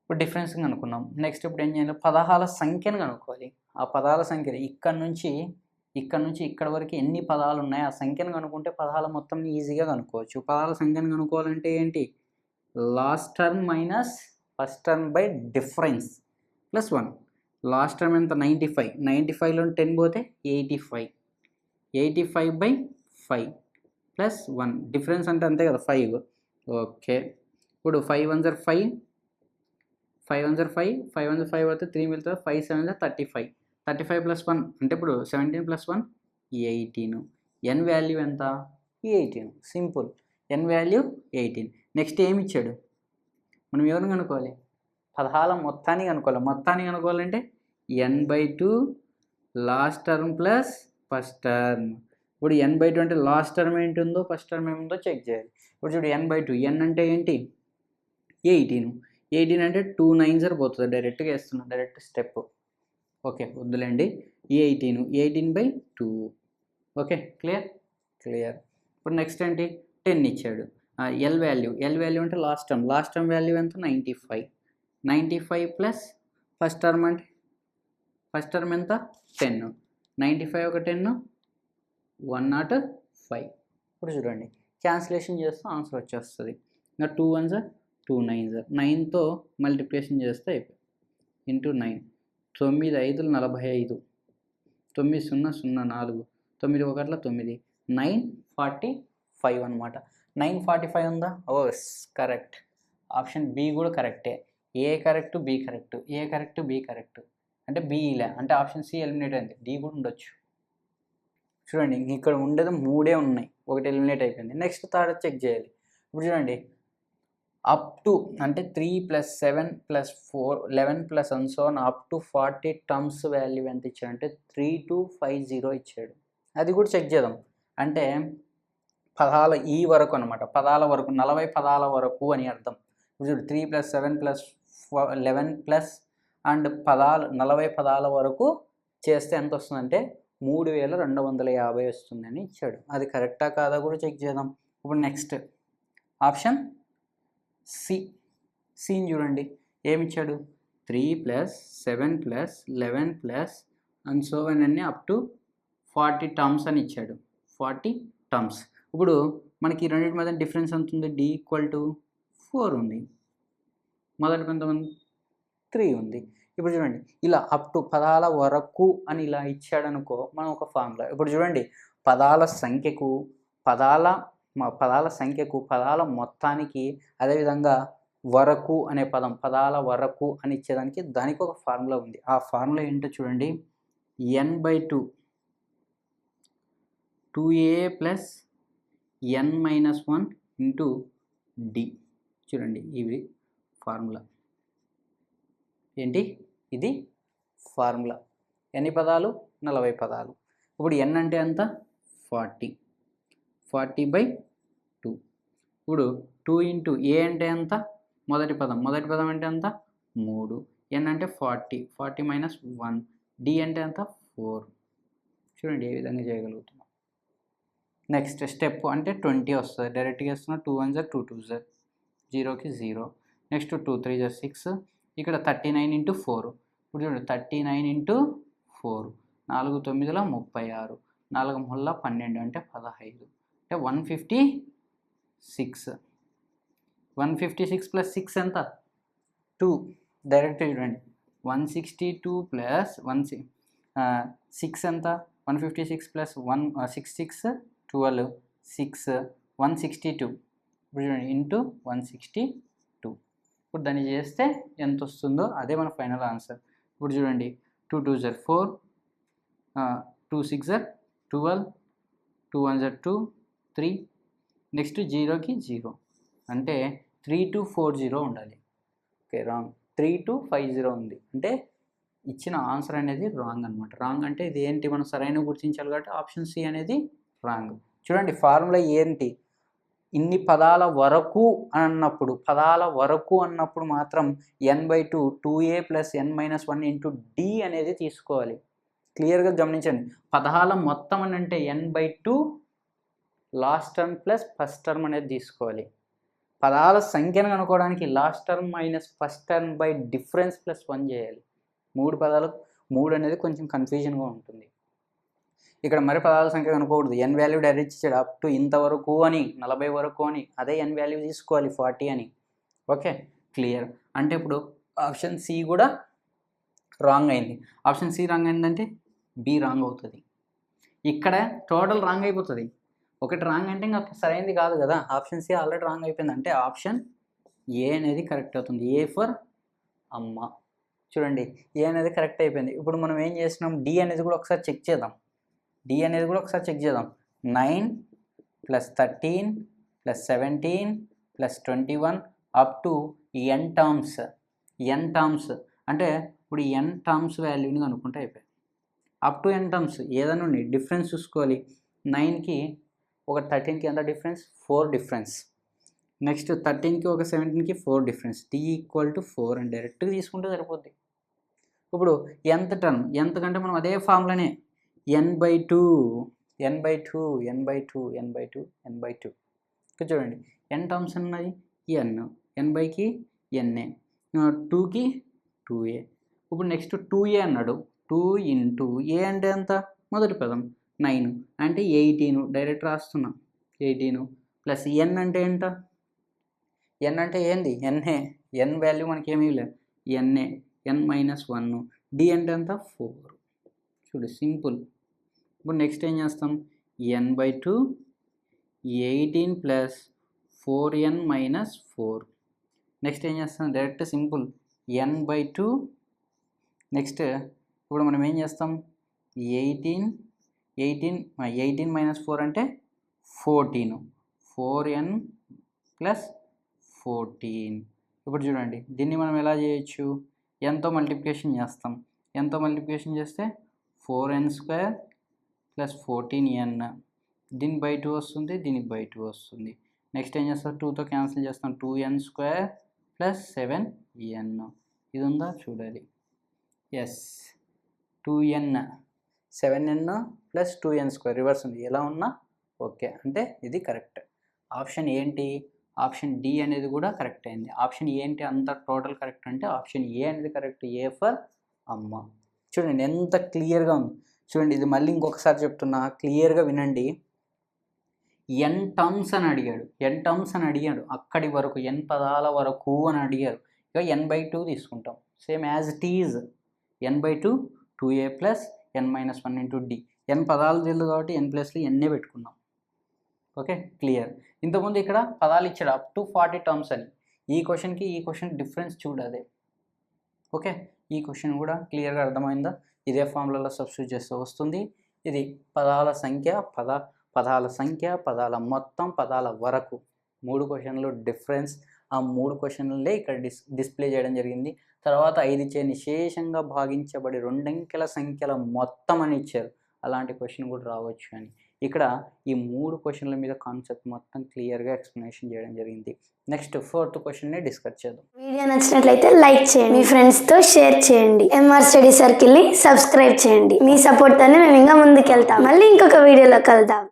ఇప్పుడు డిఫరెన్స్ కనుక్కున్నాం. నెక్స్ట్ ఇప్పుడు ఏం చేయాలి? పదాల సంఖ్యను కనుక్కోవాలి. ఆ పదాల సంఖ్యను ఇక్కడ నుంచి ఇక్కడ వరకు ఎన్ని పదాలు ఉన్నాయి ఆ సంఖ్యను కనుక్కుంటే పదాల మొత్తం ఈజీగా కనుక్కోవచ్చు. పదాల సంఖ్యను కనుక్కోవాలంటే ఏంటి? Last term minus first term by difference plus 1. Last term ఎంత? 95. 95లో 10 పోతే 85. 85 బై 5 ప్లస్ 1. డిఫరెన్స్ అంటే అంతే కదా 5. ఓకే, ఇప్పుడు 5 1 జర్ 5, 5 1 జర్ 5, 5 1 జర్ 5 పడితే 3 మిగులుతుంది. 5 7 జర్ 35. 35 ప్లస్ 1 అంటే ఇప్పుడు 17 ప్లస్ 1 18. n వాల్యూ ఎంత? 18. సింపుల్. n value 18. నెక్స్ట్ ఏమి ఇచ్చాడు, మనం ఎవరిని కనుక్కోవాలి, పదాల మొత్తాన్ని కనుక్కోవాలి. మొత్తాన్ని కనుక్కోవాలంటే n/2 last term plus first term. ఇప్పుడు n/2 అంటే లాస్ట్ టర్మ్ ఏంటి ఉందో ఫస్ట్ టర్మ్ ఏముందో చెక్ చేయాలి. ఇప్పుడు చూడు n/2, n అంటే ఏంటి 18. 18 అంటే 2 9s పోతుంది, డైరెక్ట్గా వేస్తున్నాం, డైరెక్ట్ స్టెప్. ఓకే వద్దులేండి, 18/2. Okay clear. ఇప్పుడు నెక్స్ట్ ఏంటి 10 ఇచ్చాడు. ఎల్ వాల్యూ అంటే లాస్ట్ టర్మ్ వాల్యూ ఎంత 95. 95 ప్లస్ ఫస్ట్ టర్మ్ అంటే ఫస్ట్ టర్మ్ ఎంత 10. 95 ఒక 10 105. ఇప్పుడు చూడండి క్యాన్సిలేషన్ చేస్తే ఆన్సర్ వచ్చేస్తుంది. ఇంకా 2 1s 2 9s, 9తో మల్టిప్లికేషన్ చేస్తే అయిపోయి ఇంటూ 9. 9 5 45, 9 0 0 4, 9 1 9, 945 అనమాట. 945 ఉందా? ఓ కరెక్ట్. ఆప్షన్ బి కూడా కరెక్టే. ఏ కరెక్ట్, బి కరెక్ట్, ఏ కరెక్ట్, బి కరెక్ట్ అంటే బి ఇలా అంటే ఆప్షన్ సి ఎలిమినేట్ అయింది. డి కూడా ఉండొచ్చు. చూడండి ఇక్కడ ఉండేది 3 ఉన్నాయి, ఒకటి ఎలిమినేట్ అయిపోయింది. నెక్స్ట్ థర్డ్ చెక్ చేయాలి. ఇప్పుడు చూడండి అప్ టు అంటే 3 + 7 + 4 11 + and so on up to 40 terms value ఎంత ఇచ్చాడు అంటే 3250 ఇచ్చాడు. అది కూడా చెక్ చేద్దాం. అంటే పదాల ఈ వరకు అనమాట, పదాల వరకు 40 పదాల వరకు అని అర్థం. ఇప్పుడు 3 + 7 + 11 అండ్ 40 పదాల వరకు చేస్తే ఎంత వస్తుందంటే 3250 వస్తుందని ఇచ్చాడు. అది కరెక్టా కాదా కూడా చెక్ చేద్దాం. ఇప్పుడు నెక్స్ట్ ఆప్షన్ సిని చూడండి, ఏమిచ్చాడు 3 + 7 + 11 and so on అన్నీ అప్ టు 40 టర్మ్స్ అని ఇచ్చాడు. 40 టర్మ్స్. ఇప్పుడు మనకి రెండింటి మధ్య డిఫరెన్స్ ఎంత ఉంది, d = 4 ఉంది, మొదటి కొంతమంది 3 ఉంది. ఇప్పుడు చూడండి ఇలా అప్ టు పదాల వరకు అని ఇలా ఇచ్చాడు అనుకో, మనం ఒక ఫార్ములా. ఇప్పుడు చూడండి పదాల సంఖ్యకు పదాల మొత్తానికి అదేవిధంగా వరకు అనే పదం పదాల వరకు అని ఇచ్చేదానికి దానికి ఒక ఫార్ములా ఉంది. ఆ ఫార్ములా ఏంటో చూడండి, n/2 2a + n-1 into d. చూడండి ఇవి ఫార్ములా ఏంటి, ఇది ఫార్ములా. ఎన్ని పదాలు 40 పదాలు. ఇప్పుడు n అంటే ఎంత 40/2. ఇప్పుడు 2 ఇంటూ a అంటే ఎంత మొదటి పదం అంటే ఎంత 3, n అంటే 40 - 1, d అంటే ఎంత 4. చూడండి ఏ విధంగా చేయగలుగుతున్నాం. నెక్స్ట్ స్టెప్ అంటే 20 వస్తుంది, డైరెక్ట్గా వేస్తున్నా. 2 1s 2 2s 0కి 0. Next 2 3s 6. ఇక్కడ 39 × 4. ఇప్పుడు చూడండి 39 × 4, 4 9 36, 4 3 12 అంటే 15 అంటే 156. 156 + 6 ఎంత 2. డైరెక్ట్ చూడండి 162 + 6 ఎంత 156 + 1 66 12 6 162. ఇప్పుడు చూడండి ఇంటూ 162. ఇప్పుడు దాన్ని చేస్తే ఎంత వస్తుందో అదే మన ఫైనల్ ఆన్సర్. ఇప్పుడు చూడండి 2 2s 4, 2 6s 12, 2 1s 2 3. నెక్స్ట్ 0కి 0 అంటే 3240 ఉండాలి. ఓకే రాంగ్, 3250 ఉంది. అంటే ఇచ్చిన ఆన్సర్ అనేది రాంగ్ అనమాట. రాంగ్ అంటే ఇది ఏంటి, మనం సరైన గుర్తించాలి కాబట్టి ఆప్షన్ సి అనేది రాంగ్. చూడండి ఫార్ములా ఏంటి, ఇన్ని పదాల వరకు అన్నప్పుడు మాత్రం n/2 2a + n-1 into d అనేది తీసుకోవాలి. క్లియర్గా గమనించండి. పదాల మొత్తం అని అంటే n/2 last term plus first term అనేది తీసుకోవాలి. పదాల సంఖ్యను కనుక్కోవడానికి last term minus first term by difference +1 చేయాలి. 3 పదాలు 3 అనేది కొంచెం కన్ఫ్యూజన్గా ఉంటుంది. ఇక్కడ మరి పదాల సంఖ్య కనుక్కోకూడదు. n వాల్యూ డైరెక్ట్ ఇచ్చాడు అప్ టు ఇంతవరకు అని 40 వరకు అని, అదే n వాల్యూ తీసుకోవాలి 40 అని. Okay clear. అంటే ఇప్పుడు ఆప్షన్ సి కూడా రాంగ్ అయింది. ఆప్షన్ సి రాంగ్ అయిందంటే బి రాంగ్ అవుతుంది. ఇక్కడ టోటల్ రాంగ్ అయిపోతుంది. ఒకటి రాంగ్ అంటే ఇంకా సరైనది కాదు కదా. ఆప్షన్ సి ఆల్రెడీ రాంగ్ అయిపోయింది అంటే ఆప్షన్ ఏ అనేది కరెక్ట్ అవుతుంది. ఏ ఫర్ అమ్మ. చూడండి ఏ అనేది కరెక్ట్ అయిపోయింది. ఇప్పుడు మనం ఏం చేస్తున్నాం, డి అనేది కూడా ఒకసారి చెక్ చేద్దాం. 9 plus 13 plus 17 plus 21 up to n terms అంటే ఇప్పుడు n టర్మ్స్ వాల్యూని కనుక్కుంటే అయిపోయాయి. అప్ టు n టర్మ్స్ ఏదైనా ఉండి డిఫరెన్స్ చూసుకోవాలి. 9కి ఒక 13కి ఎంత డిఫరెన్స్? 4 డిఫరెన్స్. నెక్స్ట్ 13కి ఒక 17కి 4 డిఫరెన్స్. d = 4 అని డైరెక్ట్గా తీసుకుంటే సరిపోద్ది. ఇప్పుడు nth టర్మ్, nth కంటే మనం అదే ఫార్ములానే n/2 ఇక్కడ చూడండి n టర్మ్స్ ఉన్నది n/కి n, 2కి 2a. ఇప్పుడు నెక్స్ట్ 2a అన్నాడు. 2 ఇంటూ a అంటే ఎంత? మొదటి పదం 9 అంటే 18 డైరెక్ట్ రాస్తున్నాం. 18 ప్లస్ n అంటే ఎంత? n అంటే ఏంది? n వాల్యూ మనకి ఏమీ లేదు, n -1. d అంటే ఎంత? 4. చూడు సింపుల్. ఇప్పుడు నెక్స్ట్ ఏం చేస్తాం? n/2 18 plus 4n - 4. నెక్స్ట్ ఏం చేస్తాం? Direct simple n/2. నెక్స్ట్ ఇప్పుడు మనం ఏం చేస్తాం? 18 - 4 అంటే 14. 4n plus 14. ఇప్పుడు చూడండి దీన్ని మనం ఎలా చేయొచ్చు? ఎంతో మల్టిప్లికేషన్ చేస్తాం. ఎంతో మల్టిప్లికేషన్ చేస్తే 4n² ప్లస్ 14n. దీని బై 2 వస్తుంది, దీనికి బై 2 వస్తుంది. నెక్స్ట్ ఏం చేస్తాం? 2తో క్యాన్సిల్ చేస్తాం. 2n² plus 7n. ఇది ఉందా? చూడాలి. Yes, 2n 7n plus 2n² reverse ఉంది. ఎలా ఉన్నా ఓకే అంటే ఇది కరెక్ట్. ఆప్షన్ ఏంటి? ఆప్షన్ డి అనేది కూడా కరెక్ట్ అయింది. ఆప్షన్ ఏంటి అంత టోటల్ కరెక్ట్ అంటే ఆప్షన్ ఏ అనేది కరెక్ట్. ఏ ఫర్ అమ్మ. చూడండి ఎంత క్లియర్గా ఉంది. చూడండి ఇది మళ్ళీ ఇంకొకసారి చెప్తున్నా, క్లియర్గా వినండి. n టర్మ్స్ అని అడిగాడు. అక్కడి వరకు n పదాల వరకు అని అడిగారు. ఇక n/2 తీసుకుంటాం. Same as it is n/2 2a plus n - 1 into d. n పదాలు తెలియదు కాబట్టి n ప్లస్లో ఎన్నే పెట్టుకున్నాం. Okay, clear. ఇంతకుముందు ఇక్కడ పదాలు ఇచ్చాడు అప్ టు 40 టర్మ్స్ అని. ఈ క్వశ్చన్ డిఫరెన్స్ చూడదే. ఓకే, ఈ క్వశ్చన్ కూడా క్లియర్గా అర్థమైందా? ఇదే ఫార్ములాలో సబ్స్టిట్యూట్ చేస్తే వస్తుంది. ఇది పదాల సంఖ్య, పదాల మొత్తం, పదాల వరకు 3 క్వశ్చన్లు డిఫరెన్స్. ఆ 3 క్వశ్చన్లే ఇక్కడ డిస్ప్లే చేయడం జరిగింది. తర్వాత 5 చే నిశేషంగా భాగించబడి 2 అంకెల సంఖ్యల మొత్తం అని ఇచ్చారు. అలాంటి క్వశ్చన్ కూడా రావచ్చు అని. ఇక్కడ ఈ 3 క్వశ్చన్ల మీద కాన్సెప్ట్ మొత్తం క్లియర్గా ఎక్స్ప్లెనేషన్ చేయడం జరిగింది. నెక్స్ట్ 4th క్వశ్చన్ని డిస్కస్ చేద్దాం. వీడియో నచ్చినట్లయితే లైక్ చేయండి, మీ ఫ్రెండ్స్తో షేర్ చేయండి, ఎంఆర్ స్టడీ సర్కిల్ని సబ్స్క్రైబ్ చేయండి. మీ సపోర్ట్తోనే మేము ఇంకా ముందుకెళ్తాం. మళ్ళీ ఇంకొక వీడియోలో కలుద్దాం.